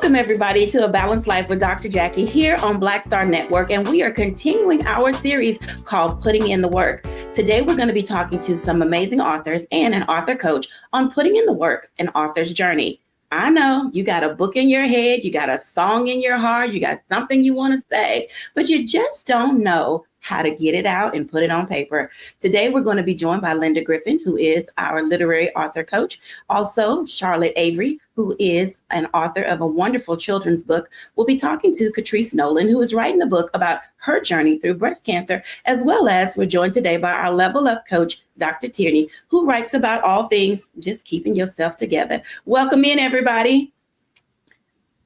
Welcome, everybody, to A Balanced Life with Dr. Jacquie here on Black Star Network, and we are continuing our series called Putting in the Work. Today, we're going to be talking to some amazing authors and an author coach on putting in the work, an author's journey. I know you got a book in your head, you got a song in your heart, you got something you want to say, but you just don't know how to get it out and put it on paper. Today, we're going to be joined by Linda Griffin, who is our literary author coach. Also, Charlotte Avery, who is an author of a wonderful children's book. We'll be talking to Catrice Nolan, who is writing a book about her journey through breast cancer, as well as we're joined today by our Level Up coach, Dr. Tierney, who writes about all things just keeping yourself together. Welcome in, everybody.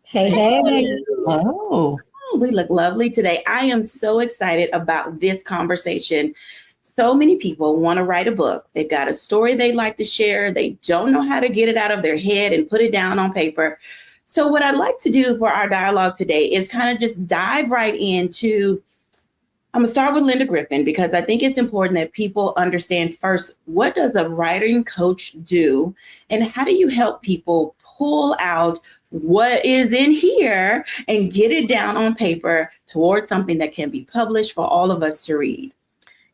Hey. Oh. We look lovely today. I am so excited about this conversation. So many people want to write a book. They've got a story they'd like to share. They don't know how to get it out of their head and put it down on paper. So what I'd like to do for our dialogue today is kind of just dive right into, I'm going to start with Linda Griffin, because I think it's important that people understand first, what does a writing coach do? And how do you help people pull out what is in here and get it down on paper towards something that can be published for all of us to read?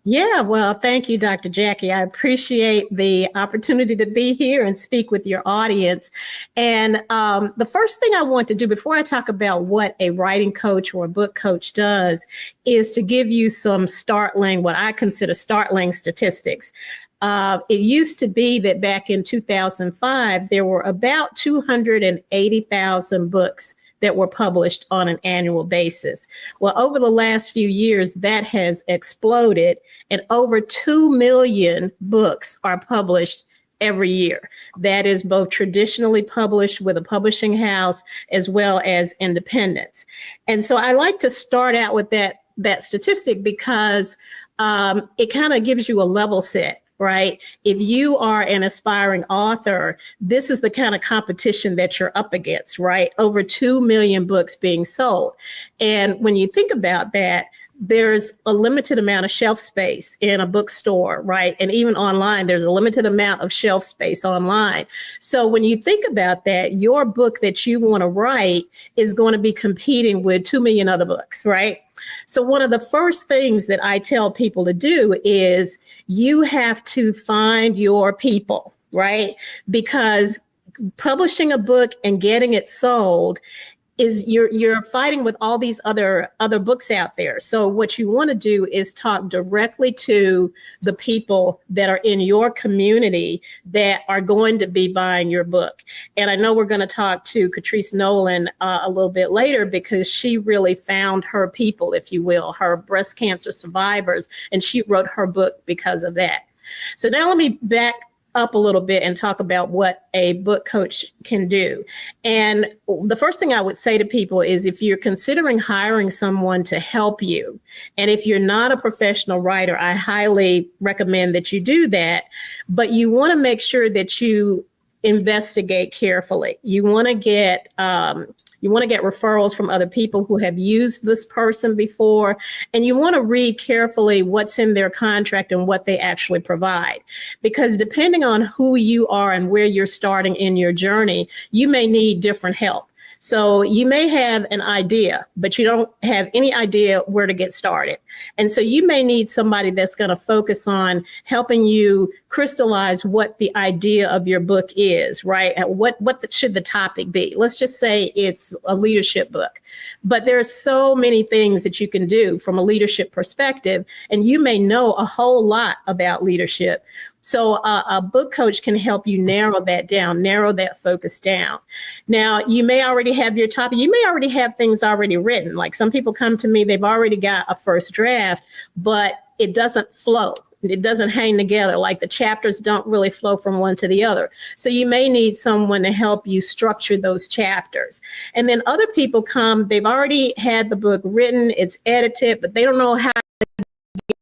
Yeah, well, thank you, Dr. Jacquie. I appreciate the opportunity to be here and speak with your audience. And the first thing I want to do before I talk about what a writing coach or a book coach does is to give you some what I consider startling statistics. It used to be that back in 2005, there were about 280,000 books that were published on an annual basis. Well, over the last few years, that has exploded, and over 2 million books are published every year. That is both traditionally published with a publishing house as well as independents. And so I like to start out with that statistic because it kind of gives you a level set. Right? If you are an aspiring author, this is the kind of competition that you're up against, right? Over 2 million books being sold. And when you think about that, there's a limited amount of shelf space in a bookstore, right? And even online, there's a limited amount of shelf space online. So when you think about that, your book that you want to write is going to be competing with 2 million other books, right? So one of the first things that I tell people to do is you have to find your people, right? Because publishing a book and getting it sold is you're fighting with all these other books out there. So what you want to do is talk directly to the people that are in your community that are going to be buying your book. And I know we're going to talk to Catrice Nolan a little bit later, because she really found her people, if you will, her breast cancer survivors, and she wrote her book because of that. So now let me back up a little bit and talk about what a book coach can do. And the first thing I would say to people is, if you're considering hiring someone to help you, and if you're not a professional writer, I highly recommend that you do that, but you want to make sure that you investigate carefully. You want to get referrals from other people who have used this person before, and you want to read carefully what's in their contract and what they actually provide. Because depending on who you are and where you're starting in your journey, you may need different help. So you may have an idea, but you don't have any idea where to get started. And so you may need somebody that's going to focus on helping you crystallize what the idea of your book is, right? And what should the topic be? Let's just say it's a leadership book, but there are so many things that you can do from a leadership perspective, and you may know a whole lot about leadership. So a book coach can help you narrow that down, narrow that focus down. Now, you may already have your topic. You may already have things already written. Like some people come to me, they've already got a first draft, but it doesn't flow. It doesn't hang together. Like the chapters don't really flow from one to the other. So you may need someone to help you structure those chapters. And then other people come, they've already had the book written, it's edited, but they don't know how to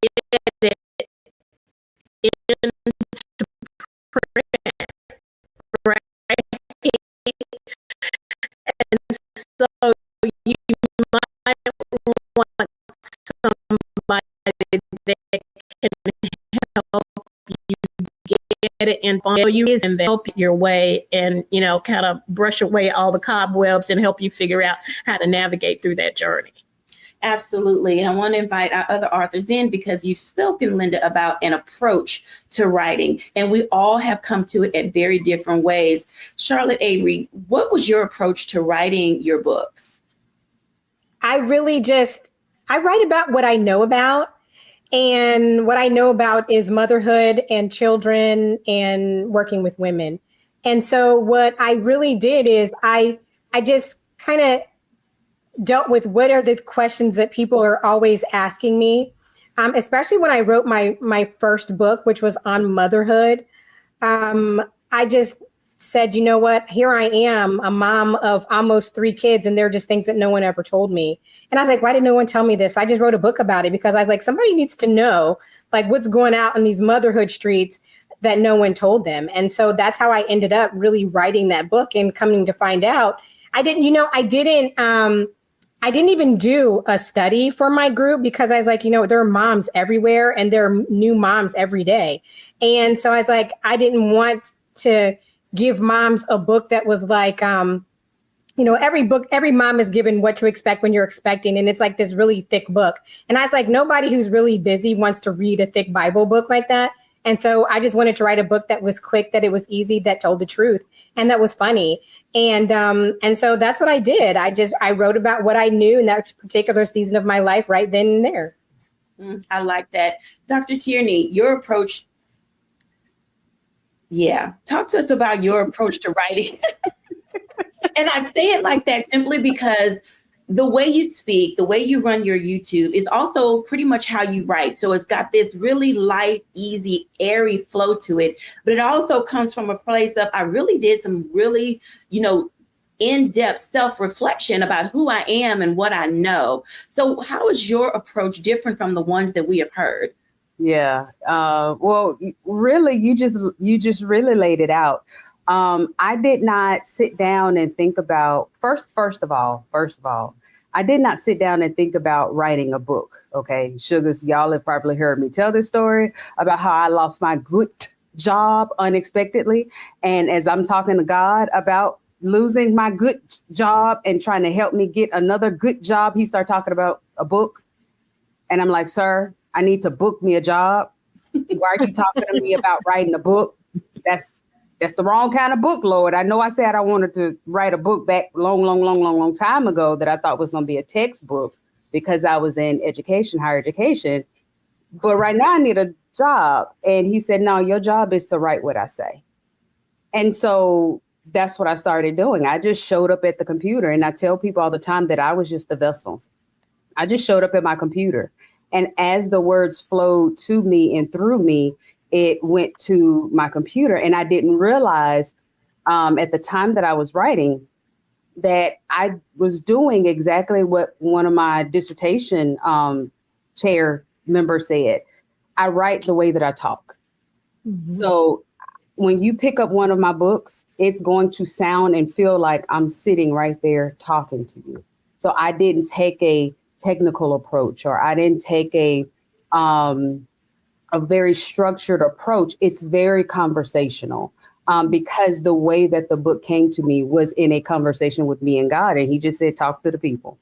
get it into print, right? And so you might want somebody that can help you get it and you and help your way and, kind of brush away all the cobwebs and help you figure out how to navigate through that journey. Absolutely. And I want to invite our other authors in because you've spoken, Linda, about an approach to writing, and we all have come to it in very different ways. Charlotte Avery, what was your approach to writing your books? I write about what I know about. And what I know about is motherhood and children and working with women. And so what I really did is I just kind of dealt with what are the questions that people are always asking me, especially when I wrote my first book, which was on motherhood. I just said, you know what, here I am, a mom of almost 3 kids, and they're just things that no one ever told me. And I was like, why did no one tell me this? I just wrote a book about it because I was like, somebody needs to know like what's going out in these motherhood streets that no one told them. And so that's how I ended up really writing that book and coming to find out. I didn't even do a study for my group because I was like, there are moms everywhere and there are new moms every day. And so I was like, I didn't want to give moms a book that was like, every mom is given What to Expect When You're Expecting. And it's like this really thick book. And I was like, nobody who's really busy wants to read a thick Bible book like that. And so I just wanted to write a book that was quick, that it was easy, that told the truth, and that was funny. And so that's what I did. I wrote about what I knew in that particular season of my life right then and there. I like that. Dr. Tierney, your approach. Yeah. Talk to us about your approach to writing. And I say it like that simply because the way you speak, the way you run your YouTube is also pretty much how you write. So it's got this really light, easy, airy flow to it. But it also comes from a place of I really did some really, in-depth self-reflection about who I am and what I know. So how is your approach different from the ones that we have heard? Yeah. Well, really, you just really laid it out. I did not sit down and think about first of all, I did not sit down and think about writing a book. Okay. Sugars, y'all have probably heard me tell this story about how I lost my good job unexpectedly. And as I'm talking to God about losing my good job and trying to help me get another good job, he started talking about a book. And I'm like, sir, I need to book me a job. Why are you talking to me about writing a book? That's the wrong kind of book, Lord. I know I said I wanted to write a book back long time ago that I thought was going to be a textbook because I was in education, higher education. But right now I need a job. And he said, no, your job is to write what I say. And so that's what I started doing. I just showed up at the computer, and I tell people all the time that I was just the vessel. I just showed up at my computer. And as the words flowed to me and through me, it went to my computer. And I didn't realize at the time that I was writing that I was doing exactly what one of my dissertation chair members said. I write the way that I talk. Mm-hmm. So when you pick up one of my books, it's going to sound and feel like I'm sitting right there talking to you. So I didn't take a technical approach, or I didn't take a very structured approach. It's very conversational because the way that the book came to me was in a conversation with me and God. And he just said, talk to the people,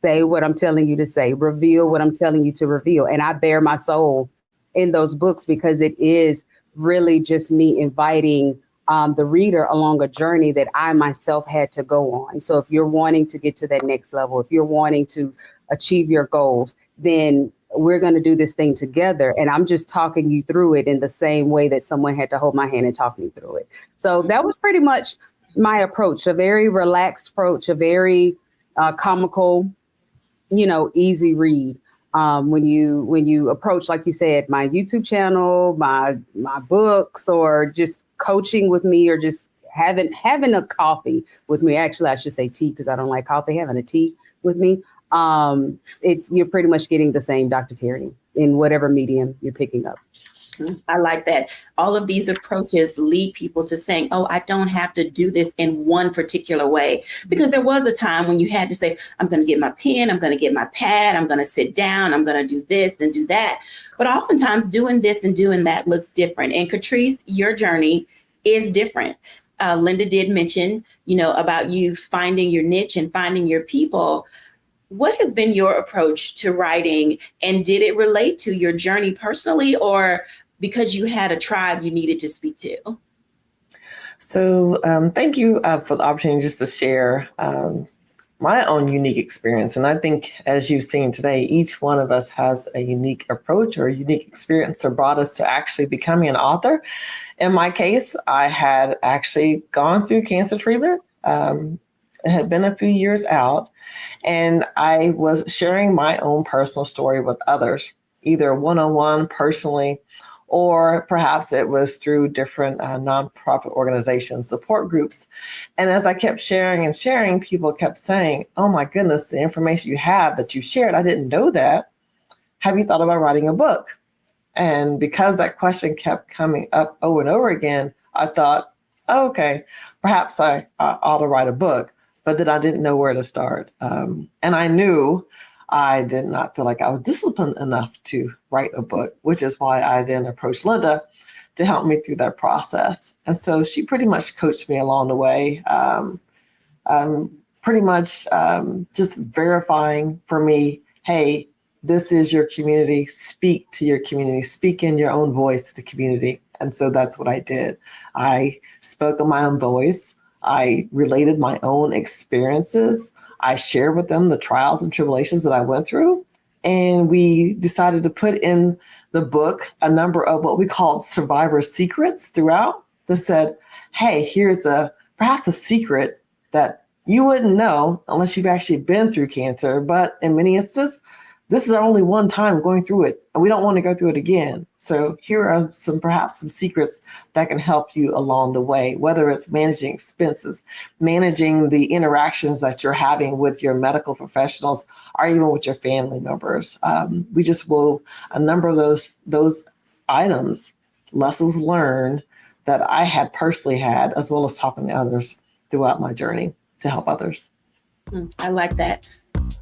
say what I'm telling you to say, reveal what I'm telling you to reveal. And I bear my soul in those books because it is really just me inviting the reader along a journey that I myself had to go on. So if you're wanting to get to that next level, if you're wanting to achieve your goals, then we're going to do this thing together. And I'm just talking you through it in the same way that someone had to hold my hand and talk me through it. So that was pretty much my approach, a very relaxed approach, a very comical, easy read. When you approach, like you said, my YouTube channel, my books, or just coaching with me, or just having a coffee with me. Actually, I should say tea because I don't like coffee. Having a tea with me. You're pretty much getting the same Dr. Tierney in whatever medium you're picking up. I like that. All of these approaches lead people to saying, oh, I don't have to do this in one particular way. Because there was a time when you had to say, I'm going to get my pen, I'm going to get my pad, I'm going to sit down, I'm going to do this and do that. But oftentimes doing this and doing that looks different. And Catrice, your journey is different. Linda did mention, about you finding your niche and finding your people. What has been your approach to writing, and did it relate to your journey personally, or because you had a tribe you needed to speak to? So thank you for the opportunity just to share my own unique experience. And I think, as you've seen today, each one of us has a unique approach or a unique experience that brought us to actually becoming an author. In my case, I had actually gone through cancer treatment. It had been a few years out, and I was sharing my own personal story with others, either one-on-one personally, or perhaps it was through different nonprofit organizations, support groups. And as I kept sharing and sharing, people kept saying, oh my goodness, the information you have that you shared, I didn't know that. Have you thought about writing a book? And because that question kept coming up over and over again, I thought, oh, okay, perhaps I ought to write a book, but then I didn't know where to start. And I knew I did not feel like I was disciplined enough to write a book, which is why I then approached Linda to help me through that process. And so she pretty much coached me along the way, pretty much just verifying for me, hey, this is your community, speak to your community, speak in your own voice to the community. And so that's what I did. I spoke in my own voice. I related my own experiences. I shared with them the trials and tribulations that I went through. And we decided to put in the book a number of what we called survivor secrets throughout that said, hey, here's perhaps a secret that you wouldn't know unless you've actually been through cancer. But in many instances, this is our only one time going through it, and we don't want to go through it again. So here are perhaps some secrets that can help you along the way, whether it's managing expenses, managing the interactions that you're having with your medical professionals, or even with your family members. We just wove a number of those items, lessons learned that I had personally had, as well as talking to others throughout my journey to help others. I like that.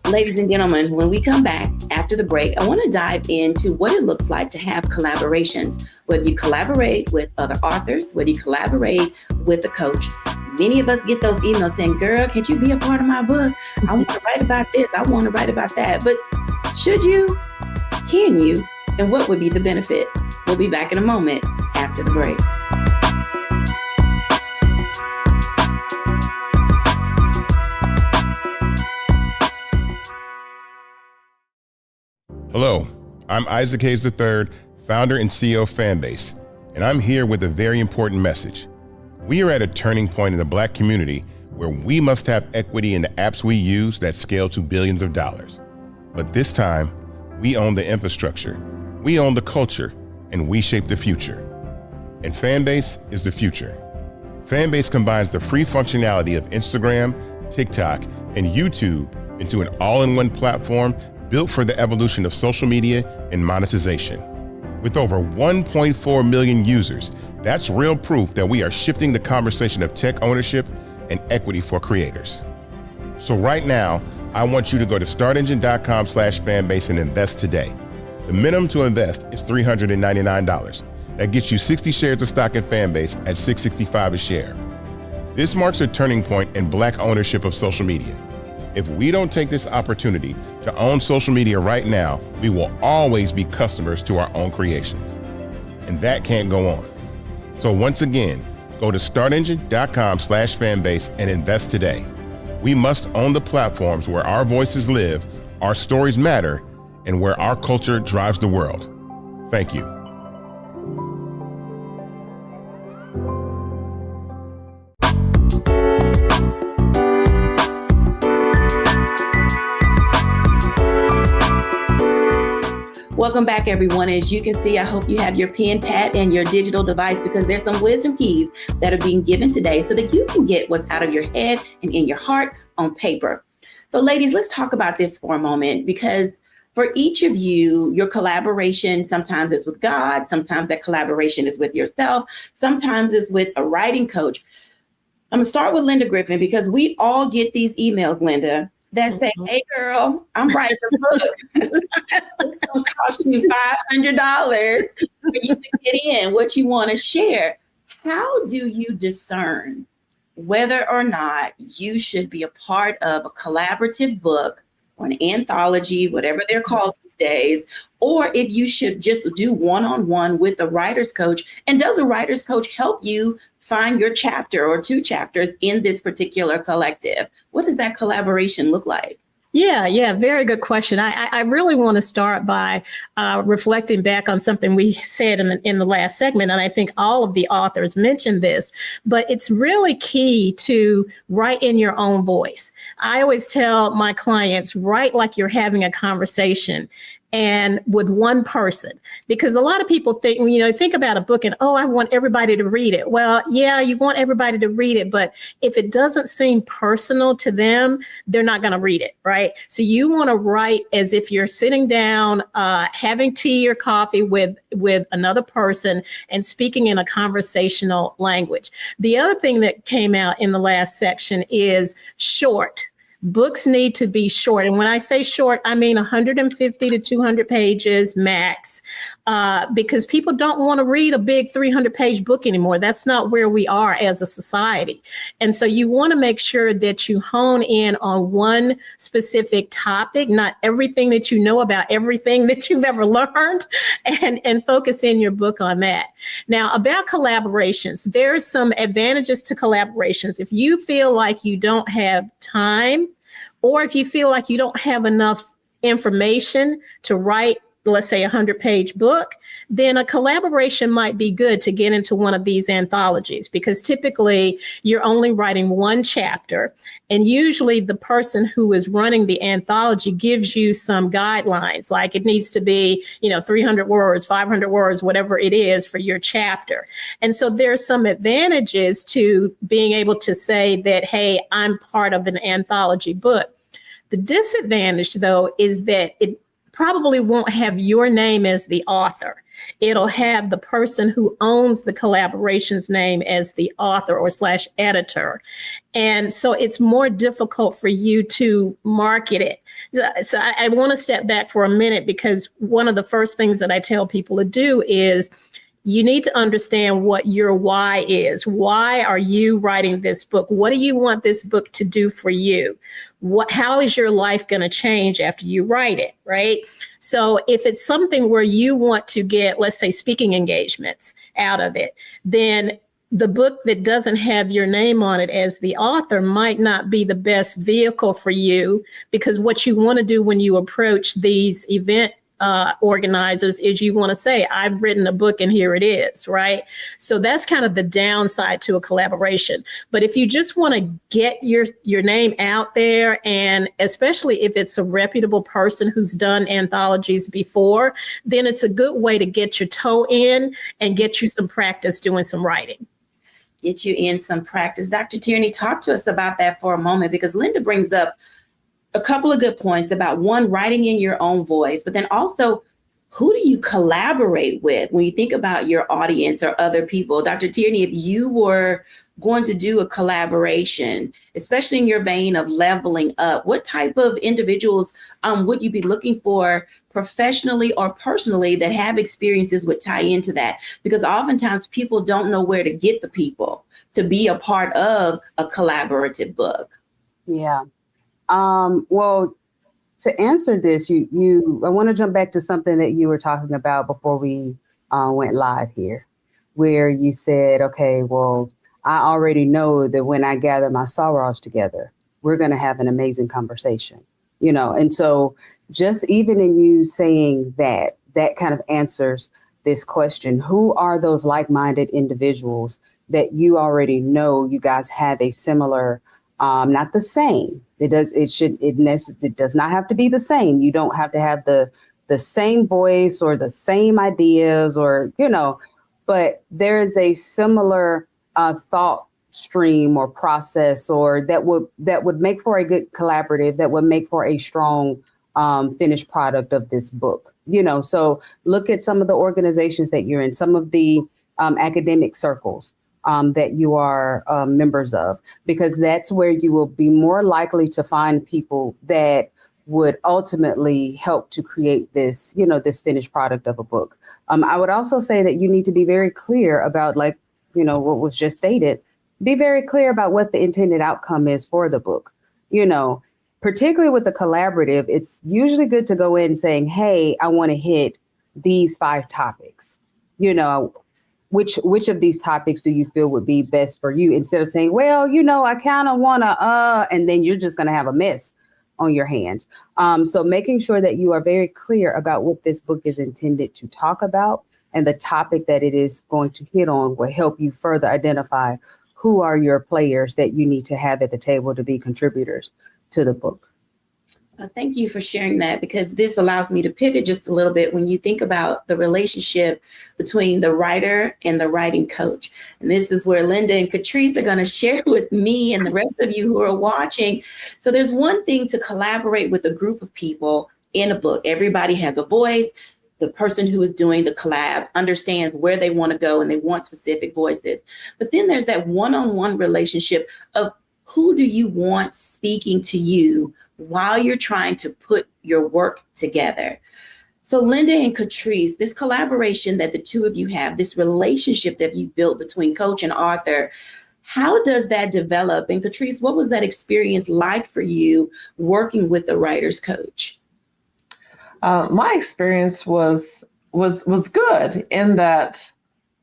Ladies and gentlemen, when we come back after the break, I want to dive into what it looks like to have collaborations, whether you collaborate with other authors, whether you collaborate with a coach. Many of us get those emails saying, girl, can't you be a part of my book? I want to write about this. I want to write about that. But should you? Can you? And what would be the benefit? We'll be back in a moment after the break. Hello, I'm Isaac Hayes III, founder and CEO of Fanbase, and I'm here with a very important message. We are at a turning point in the Black community where we must have equity in the apps we use that scale to billions of dollars. But this time, we own the infrastructure, we own the culture, and we shape the future. And Fanbase is the future. Fanbase combines the free functionality of Instagram, TikTok, and YouTube into an all-in-one platform built for the evolution of social media and monetization. With over 1.4 million users, that's real proof that we are shifting the conversation of tech ownership and equity for creators. So right now, I want you to go to startengine.com/fanbase and invest today. The minimum to invest is $399. That gets you 60 shares of stock in Fanbase at $665 a share. This marks a turning point in Black ownership of social media. If we don't take this opportunity to own social media right now, we will always be customers to our own creations. And that can't go on. So once again, go to startengine.com/fanbase and invest today. We must own the platforms where our voices live, our stories matter, and where our culture drives the world. Thank you. Welcome back, everyone. As you can see, I hope you have your pen, pad, and your digital device, because there's some wisdom keys that are being given today so that you can get what's out of your head and in your heart on paper. So ladies, let's talk about this for a moment, because For each of you, your collaboration, sometimes it's with God, sometimes that collaboration is with yourself, sometimes it's with a writing coach. I'm gonna start with Linda Griffin because we all get these emails, Linda, that say, hey girl, I'm writing a book. It's gonna cost you $500 for you to get in what you want to share. How do you discern whether or not you should be a part of a collaborative book or an anthology, whatever they're called these days, or if you should just do one-on-one with a writer's coach? And does a writer's coach help you find your chapter or two chapters in this particular collective? What does that collaboration look like? Yeah, very good question. I really want to start by reflecting back on something we said in the last segment, and I think all of the authors mentioned this, but it's really key to write in your own voice. I always tell my clients, write like you're having a conversation and with one person, because a lot of people think about a book and, oh, I want everybody to read it. Well, yeah, you want everybody to read it, but if it doesn't seem personal to them, they're not going to read it, right? So you want to write as if you're sitting down, having tea or coffee with another person and speaking in a conversational language. The other thing that came out in the last section is short. Books need to be short. And when I say short, I mean 150 to 200 pages max, because people don't want to read a big 300-page book anymore. That's not where we are as a society. And so you want to make sure that you hone in on one specific topic, not everything that you know about everything that you've ever learned, and focus in your book on that. Now, about collaborations, there's some advantages to collaborations. If you feel like you don't have time, or if you feel like you don't have enough information to write, let's say, a 100-page book, then a collaboration might be good to get into one of these anthologies, because typically you're only writing one chapter. And usually the person who is running the anthology gives you some guidelines, like it needs to be, 300 words, 500 words, whatever it is for your chapter. And so there's some advantages to being able to say that, hey, I'm part of an anthology book. The disadvantage, though, is that it probably won't have your name as the author. It'll have the person who owns the collaboration's name as the author or / editor. And so it's more difficult for you to market it. So I want to step back for a minute, because one of the first things that I tell people to do is you need to understand what your why is. Why are you writing this book? What do you want this book to do for you? How is your life going to change after you write it, right? So if it's something where you want to get, let's say, speaking engagements out of it, then the book that doesn't have your name on it as the author might not be the best vehicle for you, because what you want to do when you approach these event organizers is you want to say, I've written a book and here it is, right? So that's kind of the downside to a collaboration. But if you just want to get your name out there, and especially if it's a reputable person who's done anthologies before, then it's a good way to get your toe in and get you some practice doing some writing. Get you in some practice. Dr. Tierney, talk to us about that for a moment, because Linda brings up a couple of good points about, one, writing in your own voice, but then also, who do you collaborate with when you think about your audience or other people? Dr. Tierney, if you were going to do a collaboration, especially in your vein of leveling up, what type of individuals would you be looking for professionally or personally that have experiences would tie into that? Because oftentimes people don't know where to get the people to be a part of a collaborative book. Yeah. Well, to answer this, I want to jump back to something that you were talking about before we went live here, where you said, okay, well, I already know that when I gather my sorors together, we're going to have an amazing conversation, and so just even in you saying that kind of answers this question. Who are those like-minded individuals that you already know you guys have a similar, not the same. It does not have to be the same. You don't have to have the same voice or the same ideas or, but there is a similar thought stream or process, or that would make for a good collaborative, that would make for a strong finished product of this book. So look at some of the organizations that you're in, some of the academic circles that you are members of, because that's where you will be more likely to find people that would ultimately help to create this, this finished product of a book. I would also say that you need to be very clear about, like, what was just stated, be very clear about what the intended outcome is for the book. Particularly with the collaborative, it's usually good to go in saying, hey, I want to hit these 5 topics. Which of these topics do you feel would be best for you, instead of saying, well, I kind of want to, and then you're just going to have a mess on your hands. So making sure that you are very clear about what this book is intended to talk about, and the topic that it is going to hit on will help you further identify who are your players that you need to have at the table to be contributors to the book. Thank you for sharing that, because this allows me to pivot just a little bit when you think about the relationship between the writer and the writing coach. And this is where Linda and Catrice are going to share with me and the rest of you who are watching. So there's one thing to collaborate with a group of people in a book. Everybody has a voice. The person who is doing the collab understands where they want to go and they want specific voices. But then there's that one-on-one relationship of who do you want speaking to you while you're trying to put your work together. So Linda and Catrice, this collaboration that the two of you have, this relationship that you built between coach and author, how does that develop? And Catrice, what was that experience like for you working with the writer's coach? My experience was good in that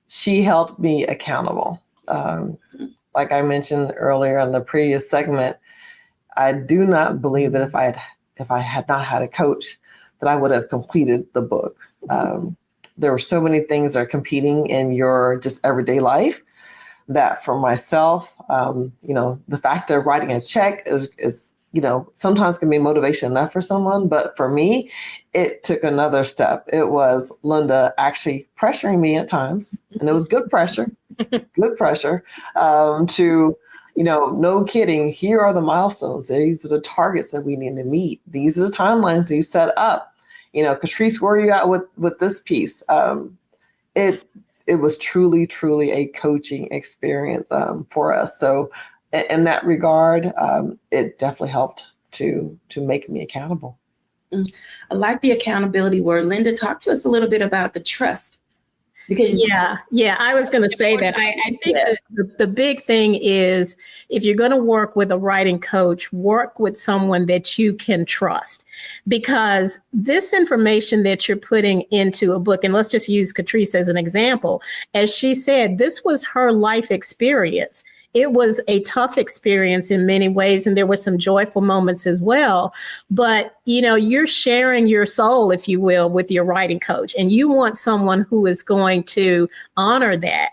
she held me accountable. Like I mentioned earlier in the previous segment, I do not believe that if I had not had a coach, that I would have completed the book. There were so many things that are competing in your just everyday life that for myself, the fact of writing a check is sometimes can be motivation enough for someone. But for me, it took another step. It was Linda actually pressuring me at times, and it was good pressure, to, no kidding, here are the milestones. These are the targets that we need to meet. These are the timelines you set up. Catrice, where are you at with this piece? It was truly, truly a coaching experience for us. So in that regard, it definitely helped to make me accountable. I like the accountability word. Linda, talk to us a little bit about the trust. Because yeah, I was going to say that. I think the big thing is, if you're going to work with a writing coach, work with someone that you can trust, because this information that you're putting into a book, and let's just use Catrice as an example, as she said, this was her life experience. It was a tough experience in many ways, and there were some joyful moments as well. But, you're sharing your soul, if you will, with your writing coach, and you want someone who is going to honor that.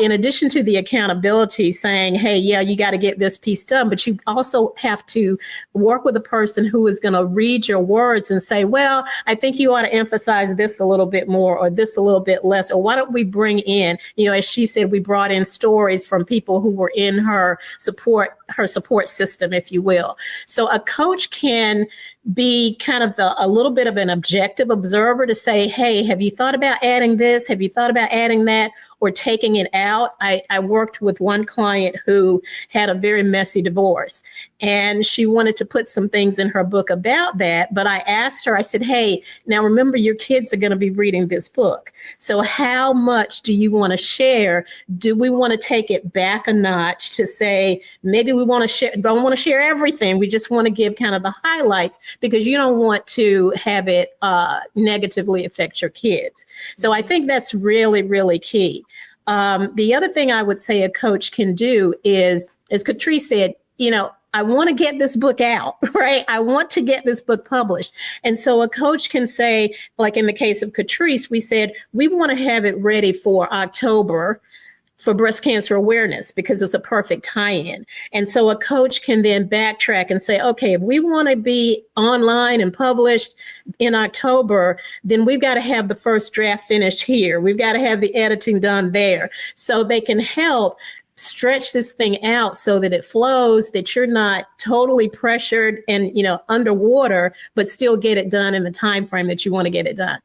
In addition to the accountability, saying, hey, yeah, you got to get this piece done, but you also have to work with a person who is going to read your words and say, well, I think you ought to emphasize this a little bit more, or this a little bit less, or why don't we bring in, as she said, we brought in stories from people who were in her support system, if you will. So a coach can be kind of a little bit of an objective observer to say, hey, have you thought about adding this? Have you thought about adding that, or taking it out? I worked with one client who had a very messy divorce, and she wanted to put some things in her book about that. But I asked her, I said, hey, now remember, your kids are going to be reading this book. So how much do you want to share? Do we want to take it back a notch to say, maybe we want to share, don't want to share everything. We just want to give kind of the highlights, because you don't want to have it negatively affect your kids. So I think that's really, really key. The other thing I would say a coach can do is, as Catrice said, I want to get this book out, right? I want to get this book published. And so a coach can say, like in the case of Catrice, we said, we want to have it ready for October for breast cancer awareness, because it's a perfect tie-in. And so a coach can then backtrack and say, okay, if we want to be online and published in October, then we've got to have the first draft finished here. We've got to have the editing done there. So they can help stretch this thing out so that it flows, that you're not totally pressured and, underwater, but still get it done in the time frame that you want to get it done.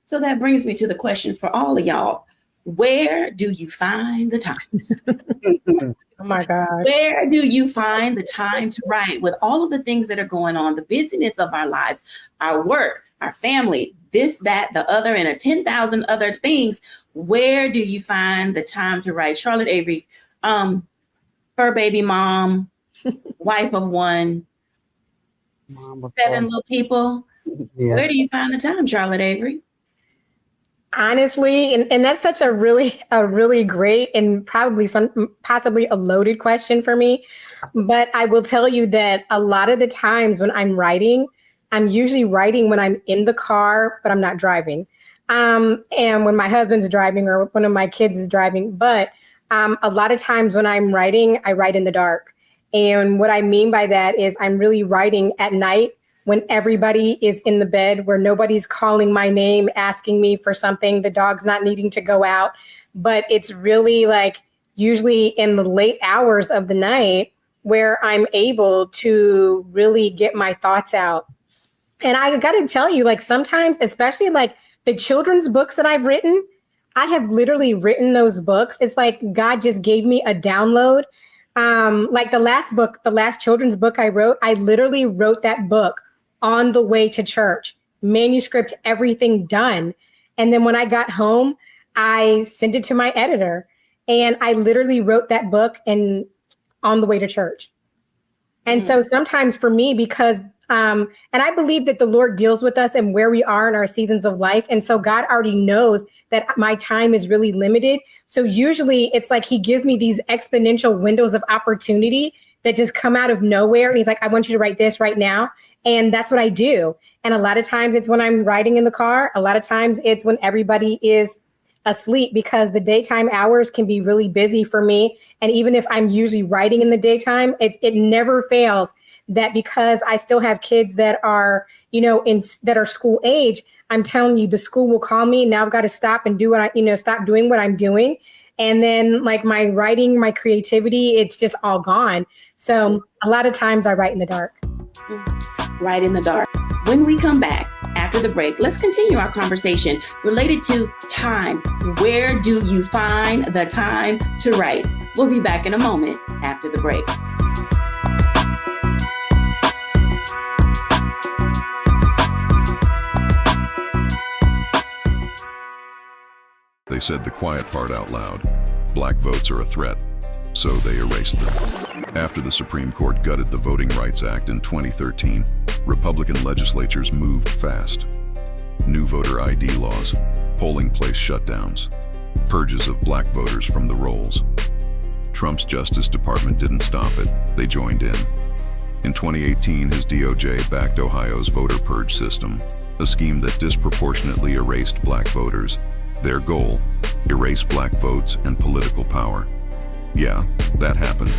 So that brings me to the question for all of y'all. Where do you find the time? Oh my God. Where do you find the time to write with all of the things that are going on, the busyness of our lives, our work, our family, this, that, the other, and 10,000 other things? Where do you find the time to write? Charlotte Avery, fur baby mom, wife of one, Mom of 7 four. little people. Yeah. Where do you find the time, Charlotte Avery? Honestly, and that's such a really great and possibly a loaded question for me. But I will tell you that a lot of the times when I'm writing, I'm usually writing when I'm in the car, but I'm not driving. And when my husband's driving or one of my kids is driving. But a lot of times when I'm writing, I write in the dark. And what I mean by that is I'm really writing at night when everybody is in the bed, where nobody's calling my name, asking me for something, the dog's not needing to go out. But it's really like usually in the late hours of the night where I'm able to really get my thoughts out. And I got to tell you, like sometimes, especially like the children's books that I've written, I have literally written those books. It's like God just gave me a download. Like the last children's book I wrote, I literally wrote that book on the way to church, manuscript, everything done. And then when I got home, I sent it to my editor and I literally wrote that book and on the way to church. And so sometimes for me, because, and I believe that the Lord deals with us and where we are in our seasons of life. And so God already knows that my time is really limited. So usually it's like he gives me these exponential windows of opportunity that just come out of nowhere. And he's like, I want you to write this right now. And that's what I do. And a lot of times it's when I'm riding in the car. A lot of times it's when everybody is asleep, because the daytime hours can be really busy for me. And even if I'm usually writing in the daytime, it never fails that because I still have kids that are, that are school age, I'm telling you, the school will call me. Now I've got to stop and do stop doing what I'm doing. And then like my writing, my creativity, it's just all gone. So a lot of times I write in the dark. Right in the dark. When we come back after the break, let's continue our conversation related to time. Where do you find the time to write? We'll be back in a moment after the break. They said the quiet part out loud. Black votes are a threat, so they erased them. After the Supreme Court gutted the Voting Rights Act in 2013, Republican legislatures moved fast. New voter ID laws, polling place shutdowns, purges of black voters from the rolls. Trump's Justice Department didn't stop it, they joined in. In 2018, his DOJ backed Ohio's voter purge system, a scheme that disproportionately erased black voters. Their goal, erase black votes and political power. Yeah, that happened.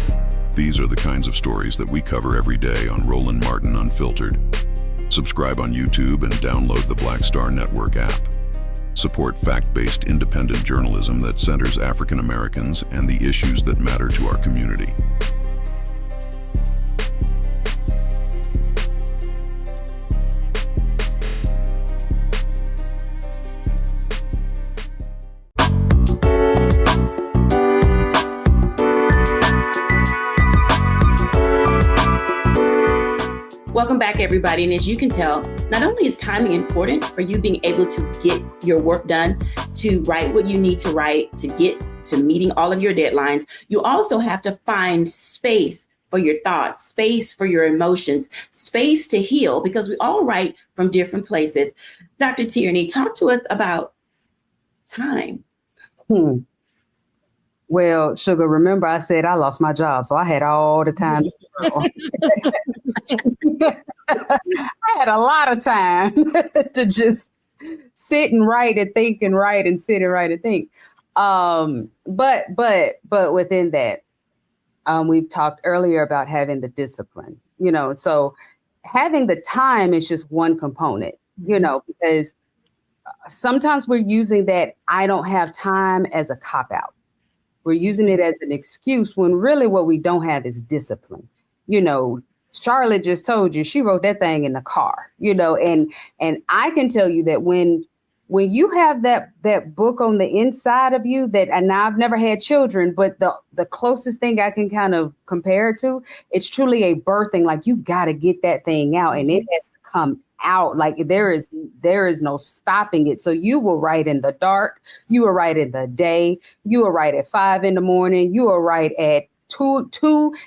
These are the kinds of stories that we cover every day on Roland Martin Unfiltered. Subscribe on YouTube and download the Black Star Network app. Support fact-based independent journalism that centers African Americans and the issues that matter to our community. Welcome back, everybody. And as you can tell, not only is timing important for you being able to get your work done, to write what you need to write, to get to meeting all of your deadlines, you also have to find space for your thoughts, space for your emotions, space to heal, because we all write from different places. Dr. Tierney, talk to us about time. Well, Sugar, remember I said I lost my job, so I had all the time. I had a lot of time to just sit and write and think and write and sit and write and think. But within that, we've talked earlier about having the discipline, so having the time is just one component, because sometimes we're using that I don't have time as a cop-out. We're using it as an excuse when really what we don't have is discipline. You know, Charlotte just told you she wrote that thing in the car, you know, and I can tell you that when you have that book on the inside of you, that, and now I've never had children, but the closest thing I can kind of compare it to, it's truly a birthing. Like, you got to get that thing out, and it has to come out. Like, there is no stopping it. So you will write in the dark, you will write in the day, you will write at 5 a.m, you will write at 2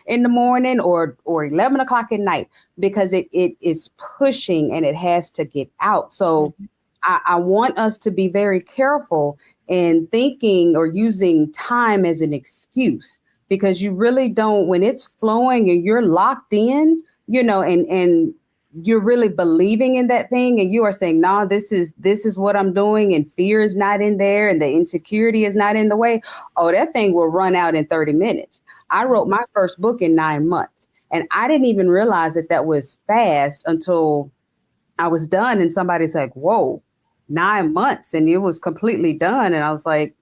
a.m, or 11 o'clock at night, because it is pushing and it has to get out. So I want us to be very careful in thinking or using time as an excuse, because you really don't, when it's flowing and you're locked in, you know, and you're really believing in that thing, and you are saying, no, this is what I'm doing, and fear is not in there, and the insecurity is not in the way. Oh, that thing will run out in 30 minutes. I wrote my first book in 9 months, and I didn't even realize that was fast until I was done. And somebody's like, whoa, 9 months, and it was completely done. And I was like,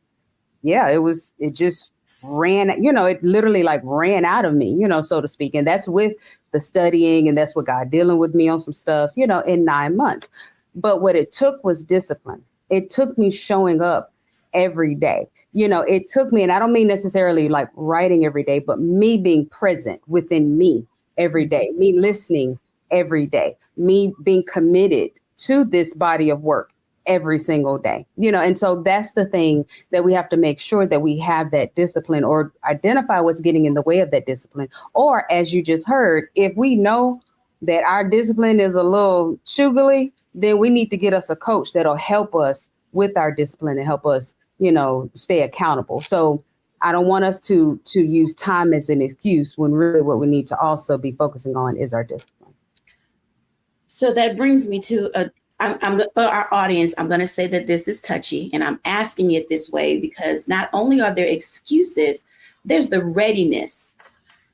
yeah, it just ran, you know, it literally like ran out of me, you know, so to speak. And that's with the studying, and that's what God dealing with me on some stuff, you know, in 9 months. But what it took was discipline. It took me showing up every day. You know, it took me, and I don't mean necessarily like writing every day, but me being present within me every day, me listening every day, me being committed to this body of work every single day, you know. And so that's the thing that we have to make sure that we have that discipline, or identify what's getting in the way of that discipline. Or, as you just heard, if we know that our discipline is a little sugary, then we need to get us a coach that'll help us with our discipline and help us, you know, stay accountable. So I don't want us to use time as an excuse, when really what we need to also be focusing on is our discipline. So that brings me to for our audience, I'm going to say that this is touchy, and I'm asking it this way because not only are there excuses, there's the readiness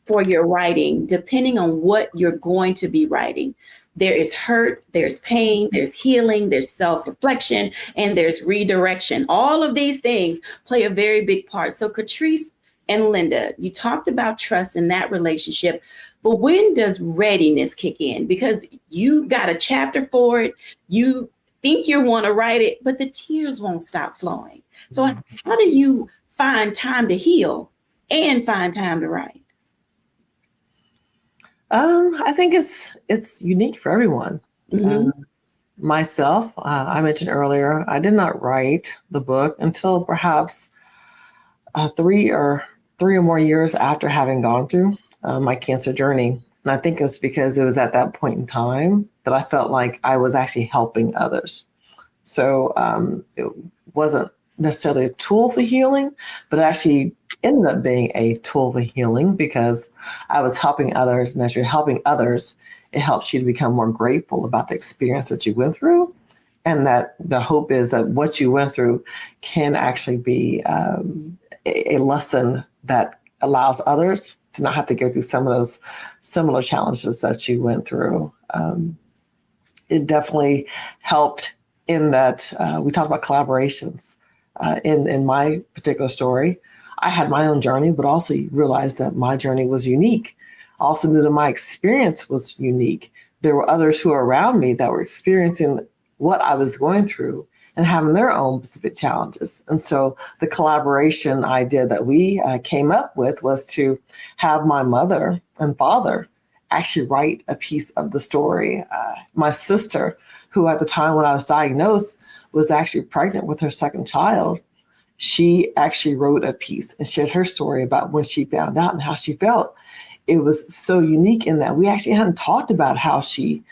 for your writing, depending on what you're going to be writing. There is hurt, there's pain, there's healing, there's self-reflection, and there's redirection. All of these things play a very big part. So Catrice and Linda, you talked about trust in that relationship, but when does readiness kick in? Because you got a chapter for it, you think you want to write it, but the tears won't stop flowing. So how do you find time to heal and find time to write? I think it's unique for everyone. Myself, I mentioned earlier, I did not write the book until perhaps 3 or more years after having gone through my cancer journey. And I think it was because it was at that point in time that I felt like I was actually helping others. So it wasn't necessarily a tool for healing, but actually ended up being a tool for healing, because I was helping others. And as you're helping others, it helps you to become more grateful about the experience that you went through. And that the hope is that what you went through can actually be a lesson that allows others to not have to go through some of those similar challenges that you went through. It definitely helped in that we talked about collaborations. In my particular story, I had my own journey, but also realized that my journey was unique. Also knew that my experience was unique. There were others who were around me that were experiencing what I was going through and having their own specific challenges. And so the collaboration idea that we came up with was to have my mother and father actually write a piece of the story. My sister, who at the time when I was diagnosed was actually pregnant with her second child, she actually wrote a piece and shared her story about when she found out and how she felt. It was so unique in that we actually hadn't talked about how she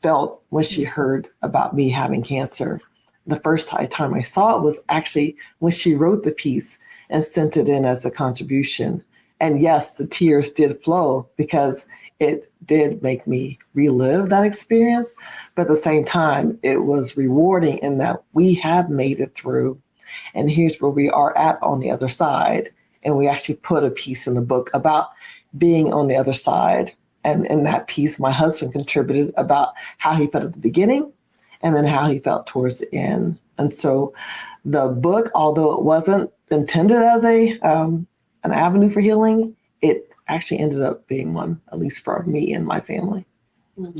felt when she heard about me having cancer. The first time I saw it was actually when she wrote the piece and sent it in as a contribution. And yes, the tears did flow because it did make me relive that experience. But at the same time, it was rewarding in that we have made it through. And here's where we are at on the other side. And we actually put a piece in the book about being on the other side. And in that piece, my husband contributed about how he felt at the beginning and then how he felt towards the end. And so the book, although it wasn't intended as an avenue for healing, it actually ended up being one, at least for me and my family.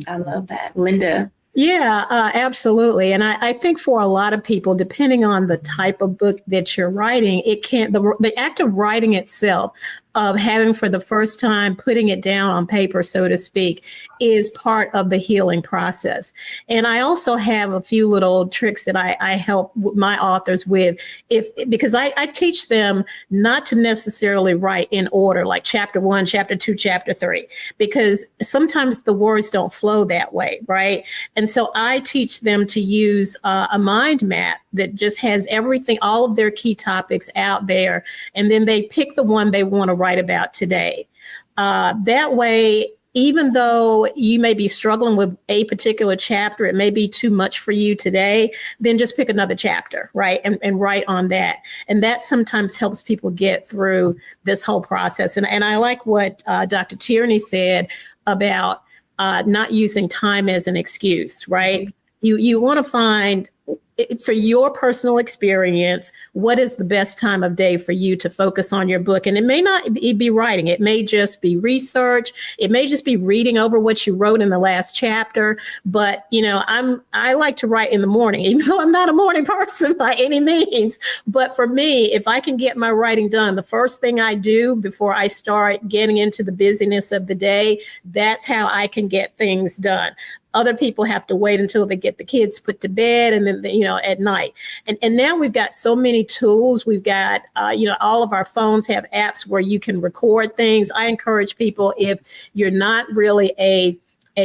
I love that. Linda. Yeah, absolutely. And I think for a lot of people, depending on the type of book that you're writing, it can't, the act of writing itself, of having for the first time, putting it down on paper, so to speak, is part of the healing process. And I also have a few little tricks that I help my authors with, because I teach them not to necessarily write in order, like chapter 1, chapter 2, chapter 3, because sometimes the words don't flow that way, right? And so I teach them to use a mind map that just has everything, all of their key topics out there, and then they pick the one they want to write about today. That way, even though you may be struggling with a particular chapter, it may be too much for you today, then just pick another chapter, right? And write on that. And that sometimes helps people get through this whole process. And I like what Dr. Tierney said about not using time as an excuse, right? You want to find, for your personal experience, what is the best time of day for you to focus on your book? And it may not be writing. It may just be research. It may just be reading over what you wrote in the last chapter. But, I like to write in the morning, even though I'm not a morning person by any means. But for me, if I can get my writing done, the first thing I do before I start getting into the busyness of the day, that's how I can get things done. Other people have to wait until they get the kids put to bed, and then, at night. And now we've got so many tools. We've got, all of our phones have apps where you can record things. I encourage people, if you're not really a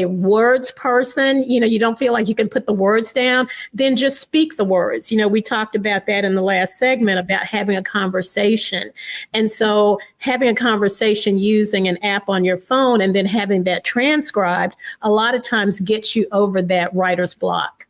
words person, you don't feel like you can put the words down, then just speak the words. We talked about that in the last segment about having a conversation. And so having a conversation using an app on your phone and then having that transcribed a lot of times gets you over that writer's block.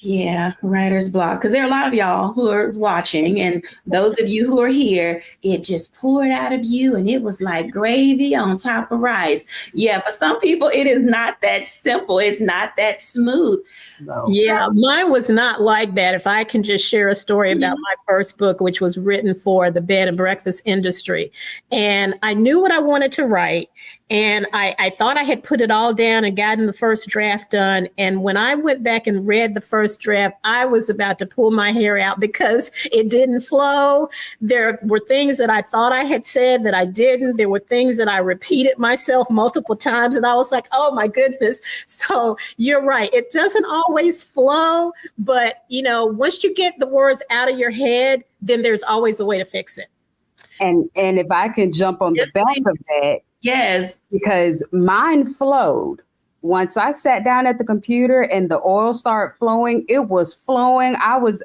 Yeah, writer's block. Because there are a lot of y'all who are watching, and those of you who are here, it just poured out of you and it was like gravy on top of rice. Yeah, for some people, it is not that simple. It's not that smooth. No. Yeah, mine was not like that. If I can just share a story about my first book, which was written for the bed and breakfast industry. And I knew what I wanted to write. And I thought I had put it all down and gotten the first draft done. And when I went back and read the first draft, I was about to pull my hair out because it didn't flow. There were things that I thought I had said that I didn't. There were things that I repeated myself multiple times. And I was like, oh, my goodness. So you're right. It doesn't always flow. But, once you get the words out of your head, then there's always a way to fix it. And if I can jump on the back of that. Yes. Because mine flowed. Once I sat down at the computer and the oil started flowing, it was flowing. I was,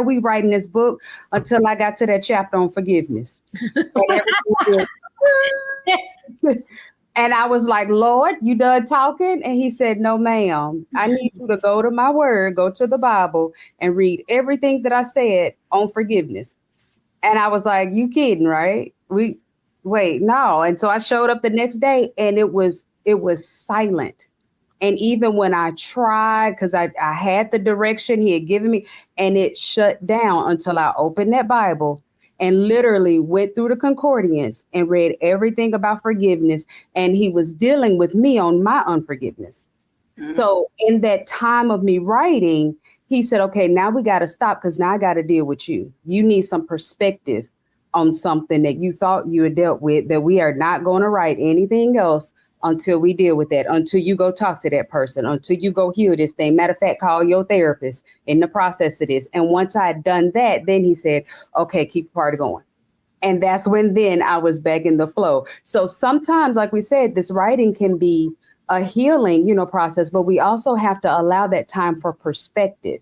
we writing this book until I got to that chapter on forgiveness. And I was like, Lord, you done talking? And he said, no, ma'am. I need you to go to my word, go to the Bible and read everything that I said on forgiveness. And I was like, you kidding, right? Wait, no. And so I showed up the next day and it was silent. And even when I tried, because I had the direction he had given me, and it shut down until I opened that Bible and literally went through the concordance and read everything about forgiveness. And he was dealing with me on my unforgiveness. Mm-hmm. So in that time of me writing, he said, okay, now we got to stop because now I got to deal with you. You need some perspective on something that you thought you had dealt with, that we are not going to write anything else until we deal with that, until you go talk to that person, until you go heal this thing. Matter of fact, call your therapist in the process of this. And once I had done that, then he said, okay, keep the party going. And that's when then I was back in the flow. So sometimes, like we said, this writing can be a healing, process, but we also have to allow that time for perspective,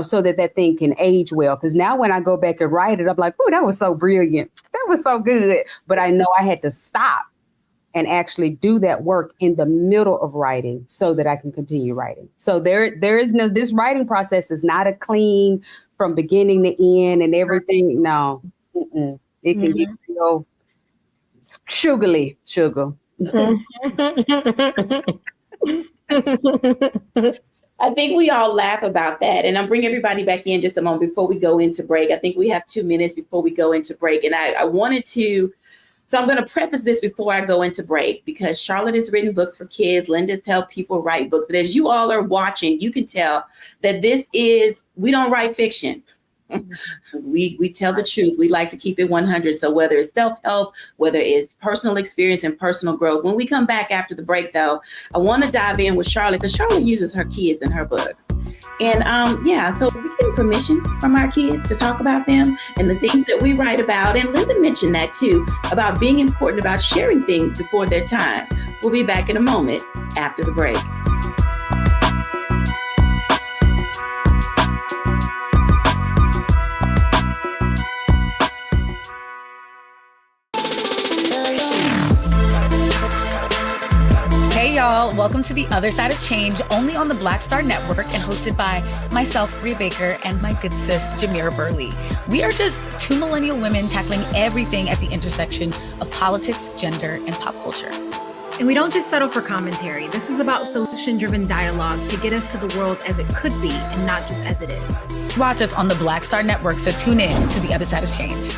so that thing can age well. Because now when I go back and write it, I'm like, oh, that was so brilliant. That was so good. But I know I had to stop and actually do that work in the middle of writing so that I can continue writing. So there is no, this writing process is not a clean from beginning to end and everything. No, it can be real sugar. I think we all laugh about that. And I'll bring everybody back in just a moment before we go into break. I think we have 2 minutes before we go into break. And I wanted to, so I'm going to preface this before I go into break, because Charlotte has written books for kids. Linda's helped people write books. And as you all are watching, you can tell that we don't write fiction. We tell the truth. We like to keep it 100. So whether it's self-help, whether it's personal experience and personal growth. When we come back after the break, though, I want to dive in with Charlotte, because Charlotte uses her kids in her books. And so we get permission from our kids to talk about them and the things that we write about. And Linda mentioned that too, about being important about sharing things before their time. We'll be back in a moment after the break. Hey y'all, welcome to The Other Side of Change, only on the Black Star Network and hosted by myself, Rhea Baker, and my good sis, Jamira Burley. We are just two millennial women tackling everything at the intersection of politics, gender, and pop culture. And we don't just settle for commentary. This is about solution-driven dialogue to get us to the world as it could be and not just as it is. Watch us on the Black Star Network, so tune in to The Other Side of Change.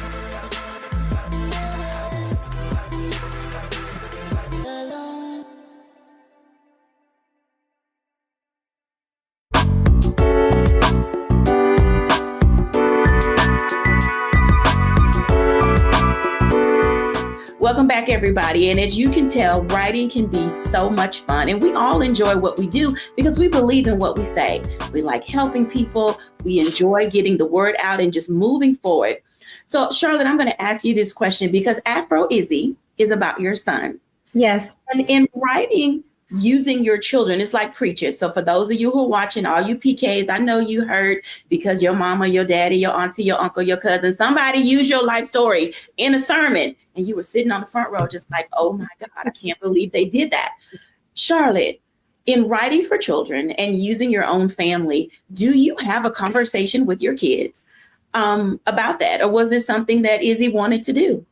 Welcome back, everybody. And as you can tell, writing can be so much fun. And we all enjoy what we do because we believe in what we say. We like helping people. We enjoy getting the word out and just moving forward. So, Charlotte, I'm going to ask you this question because Afro Izzy is about your son. Yes. And in writing, using your children, it's like preachers. So for those of you who are watching, all you PKs, I know you heard because your mama, your daddy, your auntie, your uncle, your cousin, somebody used your life story in a sermon and you were sitting on the front row just like, oh my God, I can't believe they did that. Charlotte, in writing for children and using your own family, do you have a conversation with your kids about that? Or was this something that Izzy wanted to do?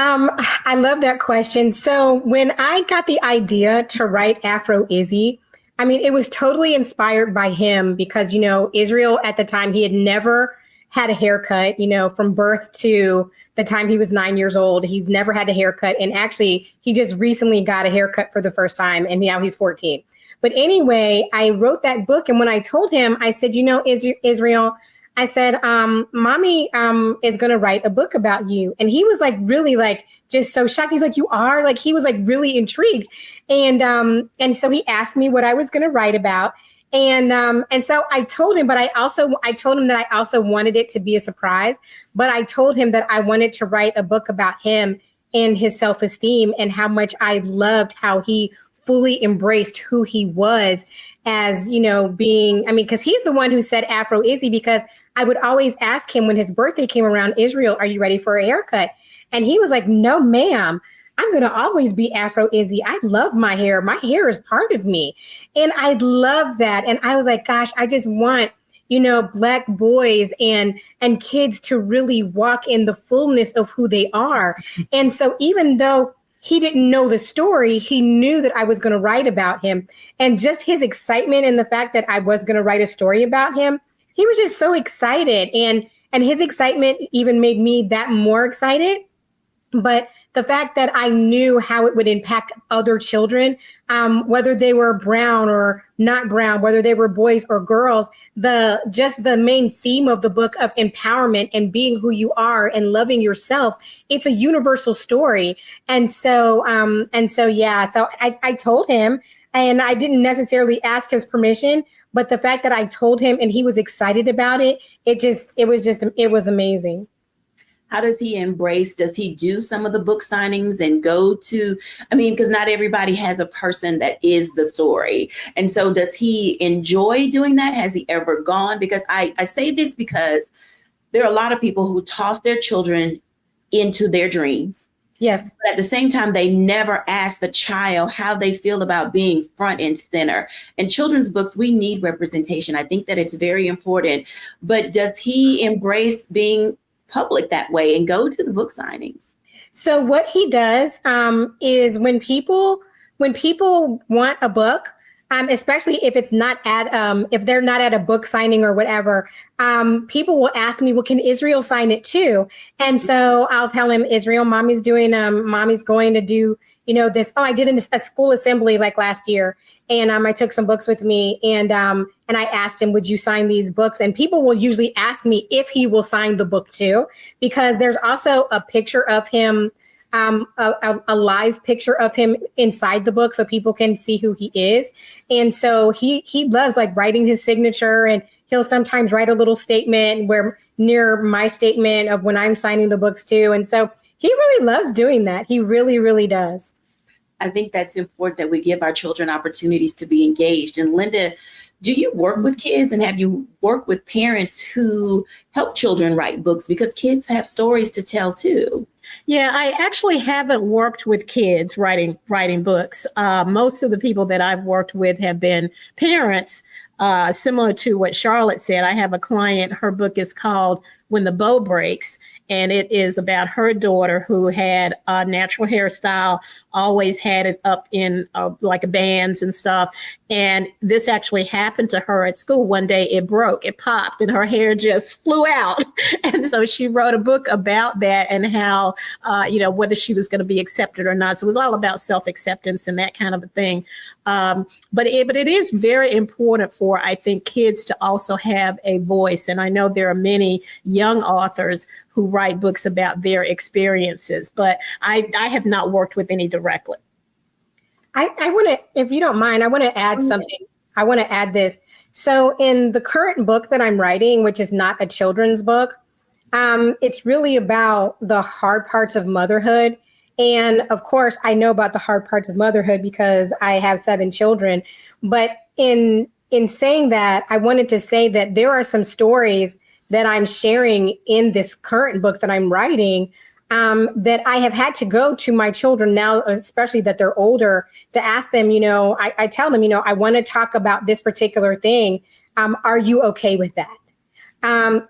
I love that question. So when I got the idea to write Afro Izzy, I mean, it was totally inspired by him because, you know, Israel at the time, he had never had a haircut, you know, from birth to the time he was 9 years old. He's never had a haircut. And actually, he just recently got a haircut for the first time and now he's 14. But anyway, I wrote that book. And when I told him, I said, you know, Israel, I said, mommy is going to write a book about you. And he was like, really like, just so shocked. He's like, you are? Like, he was like really intrigued. And so he asked me what I was going to write about. And so I told him, but I told him that I also wanted it to be a surprise. But I told him that I wanted to write a book about him and his self-esteem and how much I loved how he fully embraced who he was as, you know, because he's the one who said Afro Izzy, because I would always ask him when his birthday came around, Israel, are you ready for a haircut? And he was like, no, ma'am, I'm going to always be Afro Izzy. I love my hair. My hair is part of me. And I love that. And I was like, gosh, I just want, you know, Black boys and kids to really walk in the fullness of who they are. And so even though he didn't know the story, he knew that I was going to write about him. And just his excitement and the fact that I was going to write a story about him, he was just so excited. And his excitement even made me that more excited. But the fact that I knew how it would impact other children, whether they were brown or not brown, whether they were boys or girls, the main theme of the book of empowerment and being who you are and loving yourself, it's a universal story. And so I told him, and I didn't necessarily ask his permission, but the fact that I told him and he was excited about it, it was amazing. How does he embrace? Does he do some of the book signings and go to, because not everybody has a person that is the story. And so does he enjoy doing that? Has he ever gone? Because I say this because there are a lot of people who toss their children into their dreams. Yes. But at the same time, they never ask the child how they feel about being front and center. In children's books, we need representation. I think that it's very important. But does he embrace being public that way and go to the book signings? So what he does is when people want a book, especially if it's not at if they're not at a book signing or whatever, people will ask me, well, can Israel sign it too? And so I'll tell him, Israel, mommy's going to do, this. Oh, I did a school assembly like last year, and I took some books with me, and I asked him, would you sign these books? And people will usually ask me if he will sign the book too, because there's also a picture of him, a live picture of him inside the book so people can see who he is. And so he loves like writing his signature, and he'll sometimes write a little statement where near my statement of when I'm signing the books too. And so he really loves doing that. He really, really does. I think that's important that we give our children opportunities to be engaged. And Linda, do you work with kids, and have you worked with parents who help children write books? Because kids have stories to tell too. Yeah, I actually haven't worked with kids writing books. Most of the people that I've worked with have been parents, similar to what Charlotte said. I have a client, her book is called When the Bow Breaks, and it is about her daughter who had a natural hairstyle, always had it up in like bands and stuff. And this actually happened to her at school. One day it broke, it popped, and her hair just flew out. And so she wrote a book about that and how, whether she was going to be accepted or not. So it was all about self-acceptance and that kind of a thing. But it is very important for, I think, kids to also have a voice. And I know there are many young authors who write books about their experiences, but I have not worked with any directly. I want to, if you don't mind, I want to add something. I want to add this. So in the current book that I'm writing, which is not a children's book, it's really about the hard parts of motherhood. And of course, I know about the hard parts of motherhood because I have 7 children. But in saying that, I wanted to say that there are some stories that I'm sharing in this current book that I'm writing, that I have had to go to my children now, especially that they're older, to ask them, I tell them, I want to talk about this particular thing. Are you okay with that? And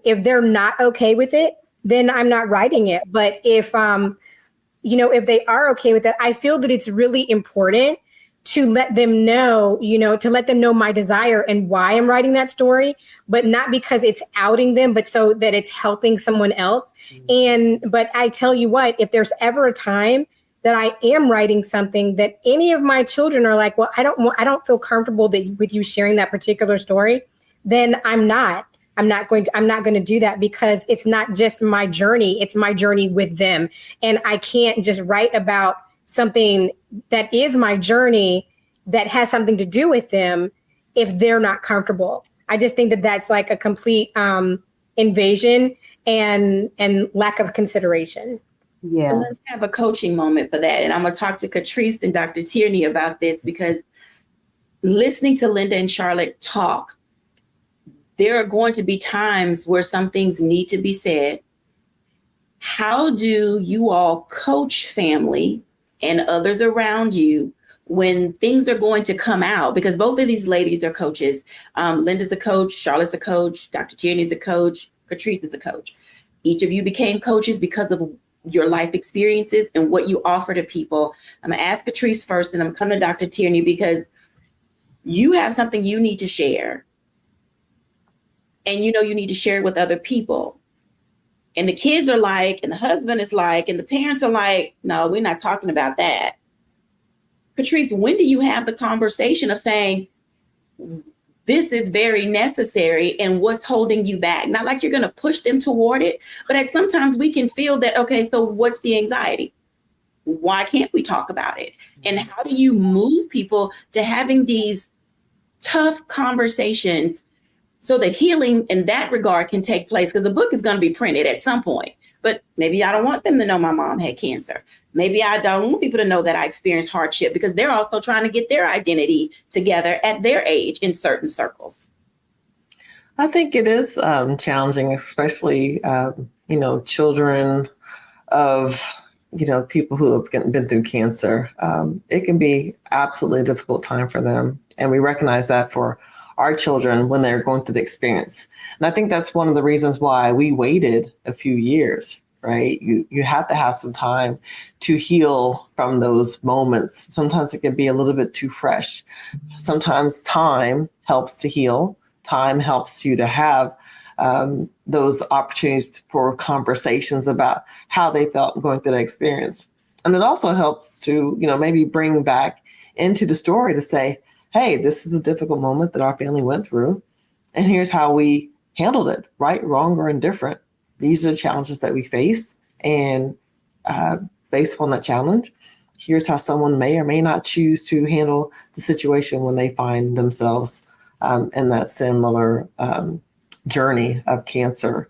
if they're not okay with it, then I'm not writing it. But if they are okay with it, I feel that it's really important to let them know, to let them know my desire and why I'm writing that story, but not because it's outing them, but so that it's helping someone else. But I tell you what, if there's ever a time that I am writing something that any of my children are like, well, I don't feel comfortable with you sharing that particular story, then I'm not going to do that, because it's not just my journey, it's my journey with them. And I can't just write about something that is my journey that has something to do with them if they're not comfortable. I just think that that's like a complete invasion and lack of consideration. Yeah. So let's have a coaching moment for that. And I'm going to talk to Catrice and Dr. Tierney about this, because listening to Linda and Charlotte talk, there are going to be times where some things need to be said. How do you all coach family and others around you when things are going to come out? Because both of these ladies are coaches. Linda's a coach, Charlotte's a coach, Dr. Tierney's a coach, Catrice is a coach. Each of you became coaches because of your life experiences and what you offer to people. I'm going to ask Catrice first, and I'm coming to Dr. Tierney, because you have something you need to share. And you need to share it with other people. And the kids are like, and the husband is like, and the parents are like, no, we're not talking about that. Catrice, when do you have the conversation of saying, this is very necessary, and what's holding you back? Not like you're going to push them toward it, but sometimes we can feel that, okay, so what's the anxiety? Why can't we talk about it? And how do you move people to having these tough conversations so that healing in that regard can take place? Because the book is going to be printed at some point, but maybe I don't want them to know my mom had cancer. Maybe I don't want people to know that I experienced hardship, because they're also trying to get their identity together at their age in certain circles. I think it is challenging, especially, children of, people who have been through cancer. It can be absolutely a difficult time for them. And we recognize that for our children when they're going through the experience. And I think that's one of the reasons why we waited a few years, right? You have to have some time to heal from those moments. Sometimes it can be a little bit too fresh. Sometimes time helps to heal. Time helps you to have those opportunities for conversations about how they felt going through that experience. And it also helps to, maybe bring back into the story to say, hey, this was a difficult moment that our family went through. And here's how we handled it, right, wrong, or indifferent. These are the challenges that we face. And based upon that challenge, here's how someone may or may not choose to handle the situation when they find themselves in that similar journey of cancer.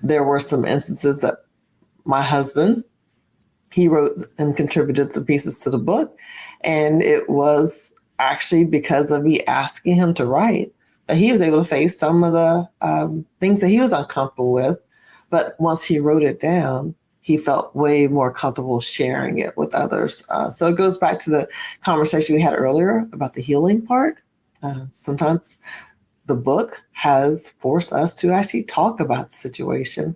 There were some instances that my husband, he wrote and contributed some pieces to the book. And it was actually because of me asking him to write that he was able to face some of the things that he was uncomfortable with. But once he wrote it down, he felt way more comfortable sharing it with others. So it goes back to the conversation we had earlier about the healing part. Sometimes the book has forced us to actually talk about the situation,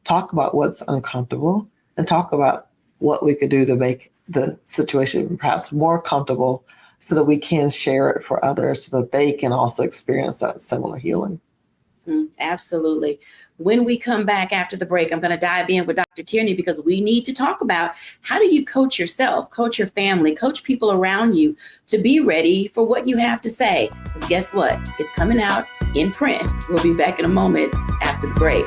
talk about what's uncomfortable, and talk about what we could do to make the situation perhaps more comfortable so that we can share it for others so that they can also experience that similar healing. Absolutely. When we come back after the break, I'm going to dive in with Dr. Tierney because we need to talk about how do you coach yourself, coach your family, coach people around you to be ready for what you have to say. Because guess what? It's coming out in print. We'll be back in a moment after the break.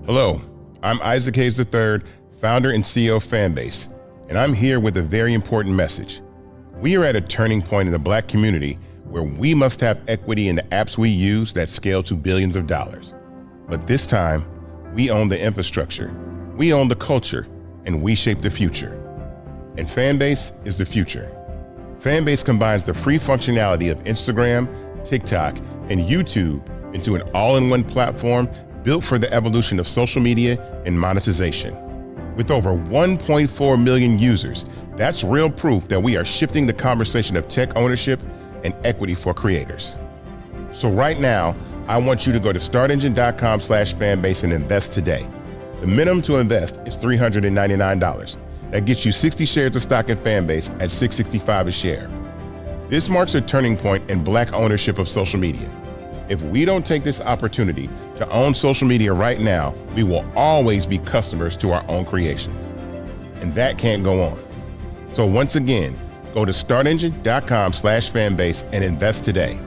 Hello, I'm Isaac Hayes III, founder and CEO of Fanbase, and I'm here with a very important message. We are at a turning point in the Black community where we must have equity in the apps we use that scale to billions of dollars. But this time, we own the infrastructure, we own the culture, and we shape the future. And Fanbase is the future. Fanbase combines the free functionality of Instagram, TikTok, and YouTube into an all-in-one platform built for the evolution of social media and monetization. With over 1.4 million users, that's real proof that we are shifting the conversation of tech ownership and equity for creators. So right now, I want you to go to startengine.com/fanbase and invest today. The minimum to invest is $399. That gets you 60 shares of stock in Fanbase at $665 a share. This marks a turning point in Black ownership of social media. If we don't take this opportunity to own social media right now, we will always be customers to our own creations. And that can't go on. So once again, go to startengine.com/fanbase and invest today.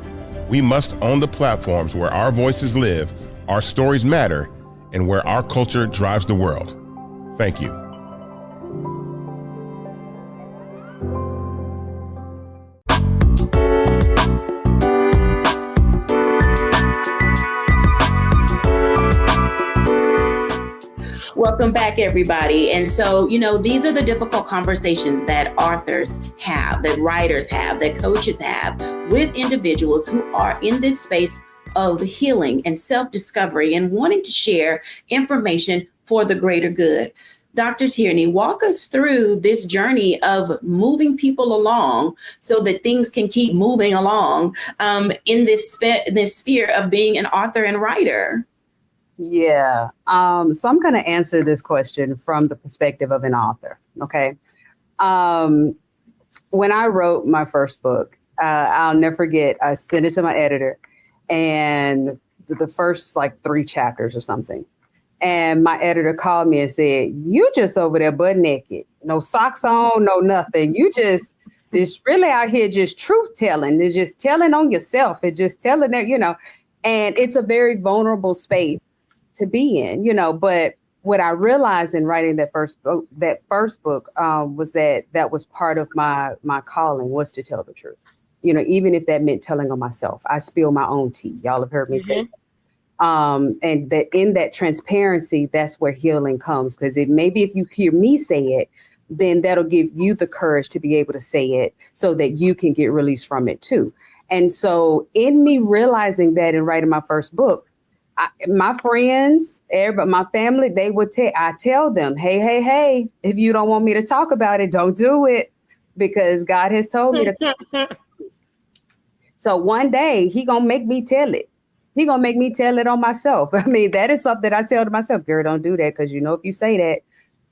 We must own the platforms where our voices live, our stories matter, and where our culture drives the world. Thank you. Welcome back, everybody. And so, these are the difficult conversations that authors have, that writers have, that coaches have with individuals who are in this space of healing and self-discovery and wanting to share information for the greater good. Dr. Tierney, walk us through this journey of moving people along so that things can keep moving along in this sphere of being an author and writer. Yeah. So I'm going to answer this question from the perspective of an author. Okay. When I wrote my first book, I'll never forget, I sent it to my editor and the first 3 chapters or something. And my editor called me and said, "You just over there butt naked, no socks on, no nothing. You just really out here just truth telling. It's just telling on yourself. It's just telling that, and it's a very vulnerable space to be in, but what I realized in writing that first book was that was part of my calling, was to tell the truth, even if that meant telling on myself. I spill my own tea. Y'all have heard me say that. And that in that transparency, that's where healing comes. Because maybe if you hear me say it, then that'll give you the courage to be able to say it so that you can get released from it too. And so in me realizing that and writing my first book, my friends, everybody, my family, they would I tell them, hey, if you don't want me to talk about it, don't do it. because God has told me to. So one day he gonna make me tell it. He gonna make me tell it on myself. I mean, that is something I tell to myself, girl, don't do that. Because if you say that,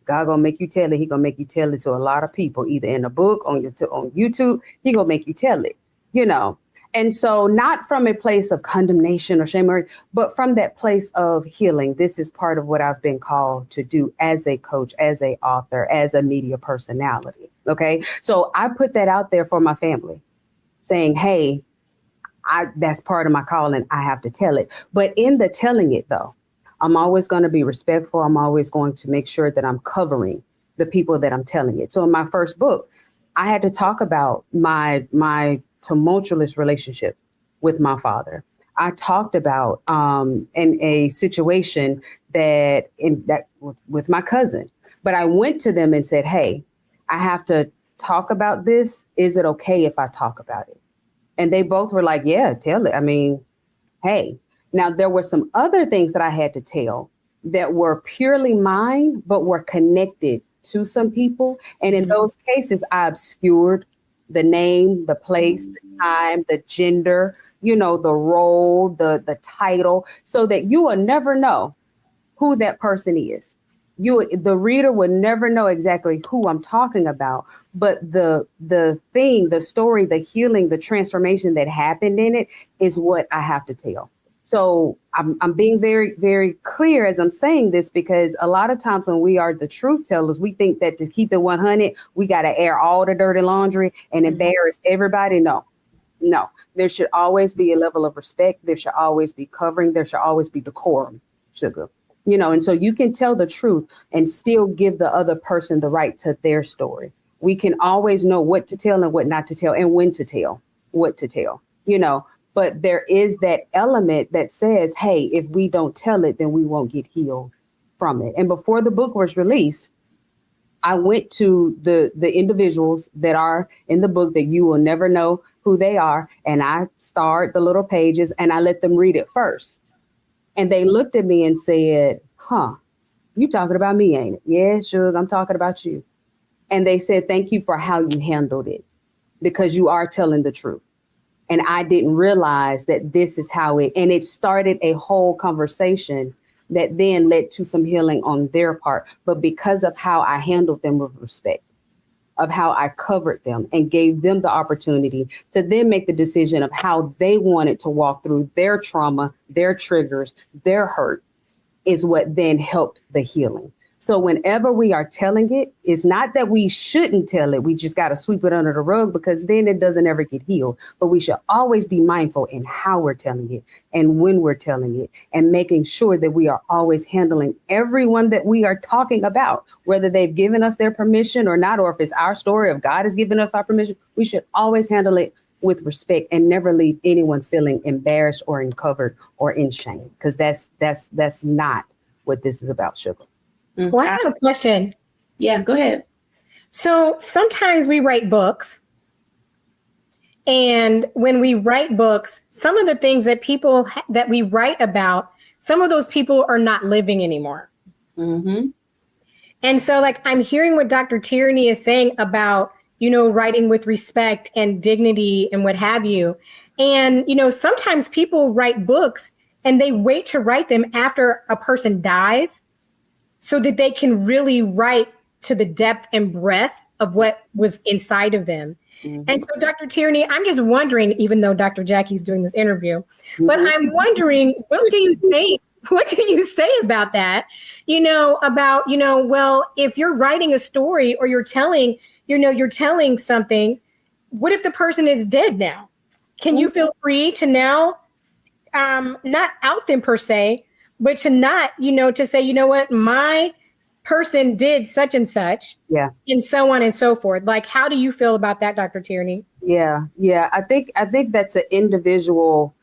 God gonna make you tell it. He gonna make you tell it to a lot of people, either in a book, on YouTube. He gonna make you tell it, And so not from a place of condemnation or shame, but from that place of healing. This is part of what I've been called to do as a coach, as a author, as a media personality. Okay. So I put that out there for my family saying, hey, that's part of my calling. I have to tell it. But in the telling it, though, I'm always going to be respectful. I'm always going to make sure that I'm covering the people that I'm telling it. So in my first book, I had to talk about my tumultuous relationship with my father. I talked about in a situation with my cousin. But I went to them and said, hey, I have to talk about this. Is it okay if I talk about it? And they both were like, yeah, tell it. I mean, hey, now there were some other things that I had to tell that were purely mine, but were connected to some people. And in those cases, I obscured the name, the place, the time, the gender, the role, the title, so that you will never know who that person is. The reader would never know exactly who I'm talking about, but the thing, the story, the healing, the transformation that happened in it is what I have to tell. So I'm being very, very clear as I'm saying this, because a lot of times when we are the truth tellers, we think that to keep it 100, we got to air all the dirty laundry and embarrass everybody. No, there should always be a level of respect. There should always be covering. There should always be decorum, sugar. And so you can tell the truth and still give the other person the right to their story. We can always know what to tell and what not to tell, and when to tell, what to tell, but there is that element that says, hey, if we don't tell it, then we won't get healed from it. And before the book was released, I went to the individuals that are in the book that you will never know who they are. And I starred the little pages and I let them read it first. And they looked at me and said, you talking about me, ain't it? Yeah, sure, I'm talking about you. And they said, thank you for how you handled it, because you are telling the truth. And I didn't realize that this is how and it started a whole conversation that then led to some healing on their part. But because of how I handled them with respect, of how I covered them and gave them the opportunity to then make the decision of how they wanted to walk through their trauma, their triggers, their hurt, is what then helped the healing. So whenever we are telling it, it's not that we shouldn't tell it. We just got to sweep it under the rug, because then it doesn't ever get healed. But we should always be mindful in how we're telling it and when we're telling it, and making sure that we are always handling everyone that we are talking about, whether they've given us their permission or not, or if it's our story, if God has given us our permission. We should always handle it with respect and never leave anyone feeling embarrassed or uncovered or in shame, because that's not what this is about, sugar. Well, I have a question. Yeah, go ahead. So sometimes we write books, and when we write books, some of the things that people that we write about, some of those people are not living anymore. Mm-hmm. And so, I'm hearing what Dr. Tierney is saying about, writing with respect and dignity and what have you. And, sometimes people write books and they wait to write them after a person dies, so that they can really write to the depth and breadth of what was inside of them. Mm-hmm. And so, Dr. Tierney, I'm just wondering, even though Dr. Jackie's doing this interview, but I'm wondering, what do you think? What do you say about that? Well, if you're writing a story or you're telling something, what if the person is dead now? Can you feel free to now not out them per se, but to not, to say, what, my person did such and such, and so on and so forth. How do you feel about that, Dr. Tierney? Yeah. I think that's an individual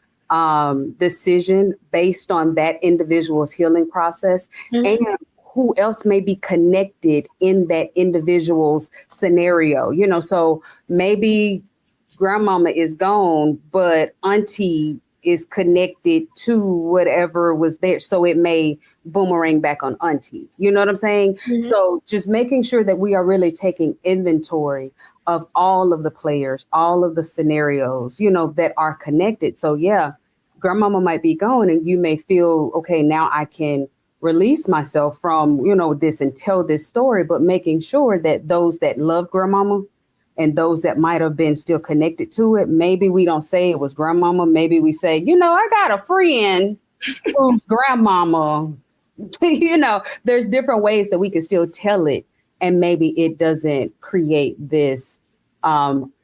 decision based on that individual's healing process, and who else may be connected in that individual's scenario. So maybe grandmama is gone, but auntie is connected to whatever was there. So it may boomerang back on auntie. You know what I'm saying? Mm-hmm. So just making sure that we are really taking inventory of all of the players, all of the scenarios, that are connected. So yeah, grandmama might be gone and you may feel, okay, now I can release myself from, this and tell this story, but making sure that those that love grandmama and those that might have been still connected to it, maybe we don't say it was grandmama. Maybe we say, I got a friend whose grandmama, there's different ways that we can still tell it. And maybe it doesn't create this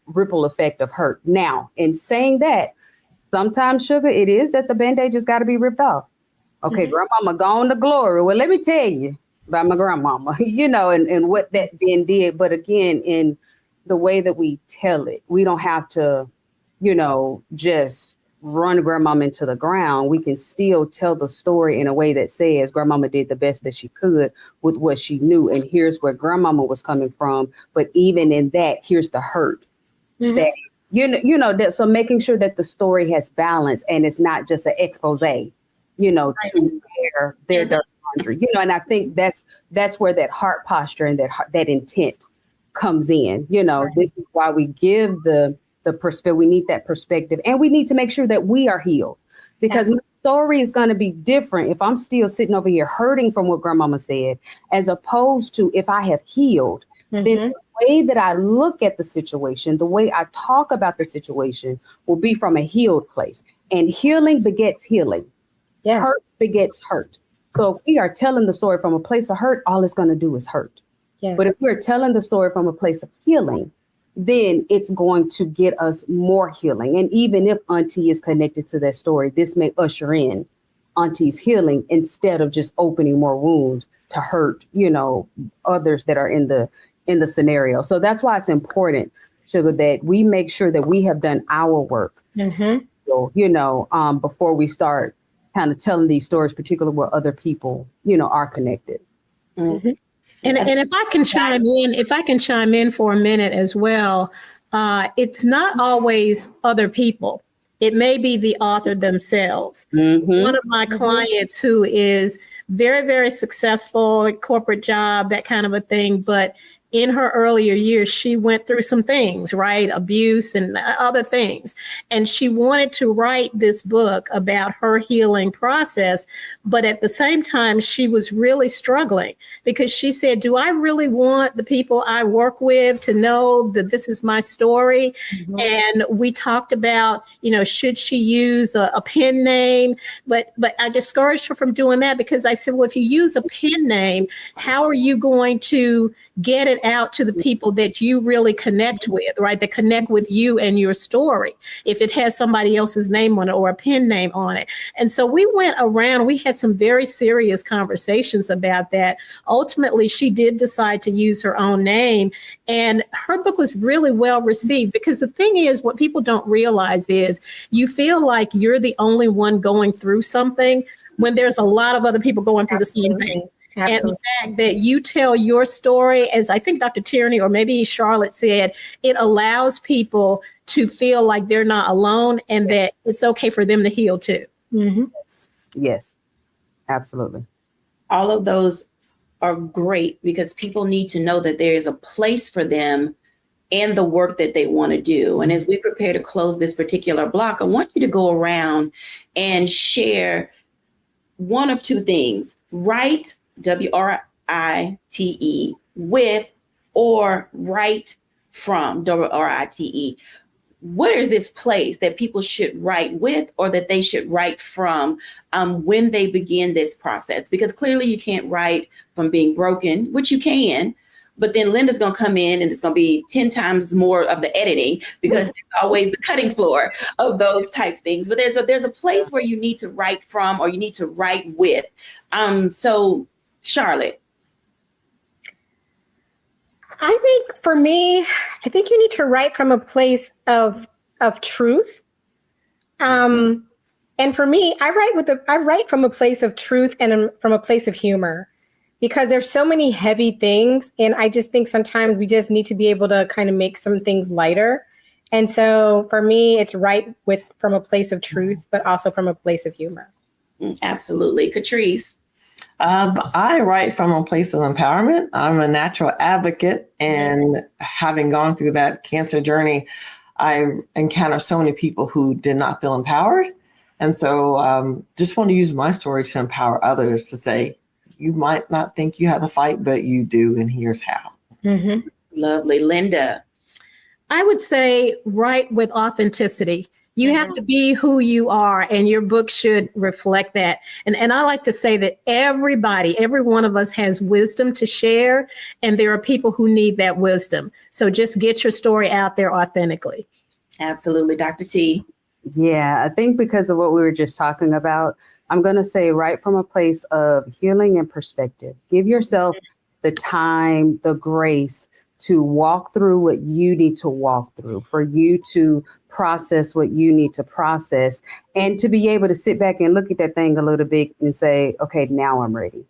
ripple effect of hurt. Now, in saying that, sometimes, Sugar, it is that the Band-Aid just got to be ripped off. Okay, grandmama gone to glory. Well, let me tell you about my grandmama, and what that then did. But again, in the way that we tell it, we don't have to, just run grandmama into the ground. We can still tell the story in a way that says grandmama did the best that she could with what she knew. And here's where grandmama was coming from. But even in that, here's the hurt that, that. So making sure that the story has balance and it's not just an expose, to their dirty laundry, and I think that's where that heart posture and that intent comes in. This is why we give the perspective. We need that perspective, and we need to make sure that we are healed, because my story is going to be different if I'm still sitting over here hurting from what grandmama said, as opposed to if I have healed. Then the way that I look at the situation, the way I talk about the situation will be from a healed place, and healing begets healing. Yeah. Hurt begets hurt. So if we are telling the story from a place of hurt, all it's going to do is hurt. Yes. But if we're telling the story from a place of healing, then it's going to get us more healing. And even if auntie is connected to that story, this may usher in auntie's healing instead of just opening more wounds to hurt, others that are in the scenario. So that's why it's important, Sugar, that we make sure that we have done our work, before we start kind of telling these stories, particularly where other people, are connected. Mm-hmm. And if I can chime in for a minute as well, it's not always other people. It may be the author themselves. One of my clients who is very, very successful, corporate job, that kind of a thing, but in her earlier years, she went through some things, right? Abuse and other things. And she wanted to write this book about her healing process. But at the same time, she was really struggling because she said, do I really want the people I work with to know that this is my story? And we talked about, should she use a pen name? But I discouraged her from doing that because I said, well, if you use a pen name, how are you going to get it out to the people that you really connect with, right? That connect with you and your story, if it has somebody else's name on it or a pen name on it. And so we went around, we had some very serious conversations about that. Ultimately, she did decide to use her own name, and her book was really well received, because the thing is, what people don't realize is you feel like you're the only one going through something when there's a lot of other people going through the same thing. Absolutely. And the fact that you tell your story, as I think Dr. Tierney or maybe Charlotte said, it allows people to feel like they're not alone and that it's okay for them to heal too. Yes, absolutely. All of those are great because people need to know that there is a place for them and the work that they want to do. And as we prepare to close this particular block, I want you to go around and share one of two things: write, W-R-I-T-E, with, or write from, W-R-I-T-E. What is this place that people should write with or that they should write from when they begin this process? Because clearly you can't write from being broken, which you can, but then Linda's going to come in and it's going to be 10 times more of the editing because it's always the cutting floor of those type things. But there's a place where you need to write from or you need to write with. So Charlotte. I think for me, I think you need to write from a place of truth. And for me, I write from a place of truth and from a place of humor, because there's so many heavy things. And I just think sometimes we just need to be able to kind of make some things lighter. And so for me, it's write from a place of truth, but also from a place of humor. Absolutely. Catrice. I write from a place of empowerment. I'm a natural advocate, and having gone through that cancer journey, I encountered so many people who did not feel empowered. And so just want to use my story to empower others to say, you might not think you have the fight, but you do, and here's how. Mm-hmm. Lovely. Linda. I would say write with authenticity. You have to be who you are, and your book should reflect that. And I like to say that every one of us has wisdom to share, and there are people who need that wisdom. So just get your story out there authentically. Absolutely. Dr. T. Yeah, I think because of what we were just talking about, I'm going to say right from a place of healing and perspective. Give yourself the time, the grace to walk through what you need to walk through, for you to process what you need to process, and to be able to sit back and look at that thing a little bit and say, okay, now I'm ready.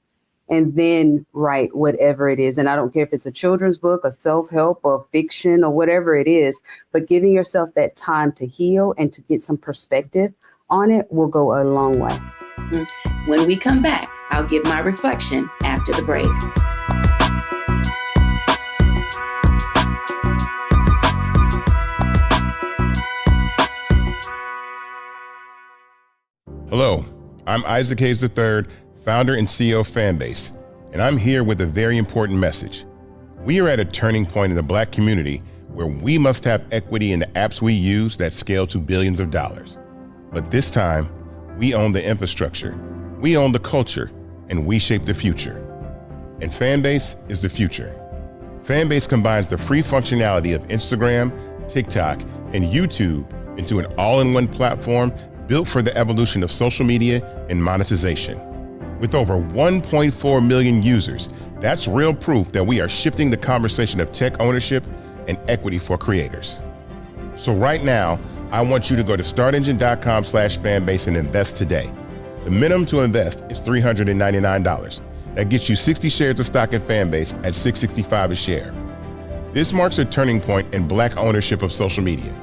And then write whatever it is. And I don't care if it's a children's book, a self-help, or fiction, or whatever it is, but giving yourself that time to heal and to get some perspective on it will go a long way. When we come back, I'll give my reflection after the break. Hello, I'm Isaac Hayes III, founder and CEO of Fanbase, and I'm here with a very important message. We are at a turning point in the Black community where we must have equity in the apps we use that scale to billions of dollars. But this time, we own the infrastructure, we own the culture, and we shape the future. And Fanbase is the future. Fanbase combines the free functionality of Instagram, TikTok, and YouTube into an all-in-one platform built for the evolution of social media and monetization. With over 1.4 million users, that's real proof that we are shifting the conversation of tech ownership and equity for creators. So right now, I want you to go to startengine.com/fanbase and invest today. The minimum to invest is $399. That gets you 60 shares of stock in Fanbase at $665 a share. This marks a turning point in Black ownership of social media.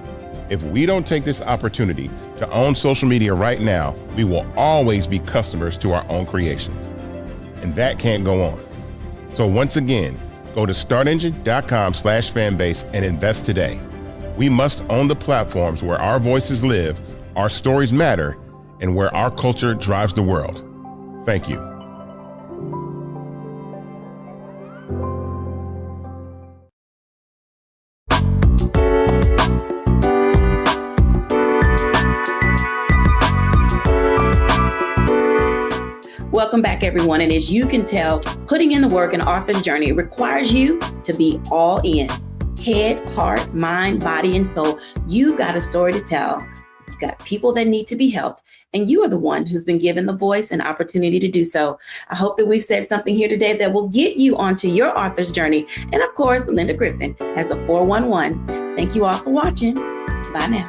If we don't take this opportunity to own social media right now, we will always be customers to our own creations. And that can't go on. So once again, go to startengine.com/fanbase and invest today. We must own the platforms where our voices live, our stories matter, and where our culture drives the world. Thank you. Welcome back, everyone. And as you can tell, putting in the work in Author's Journey requires you to be all in. Head, heart, mind, body, and soul. You got a story to tell. You got people that need to be helped. And you are the one who's been given the voice and opportunity to do so. I hope that we've said something here today that will get you onto your Author's Journey. And of course, Linda Griffin has the 411. Thank you all for watching. Bye now.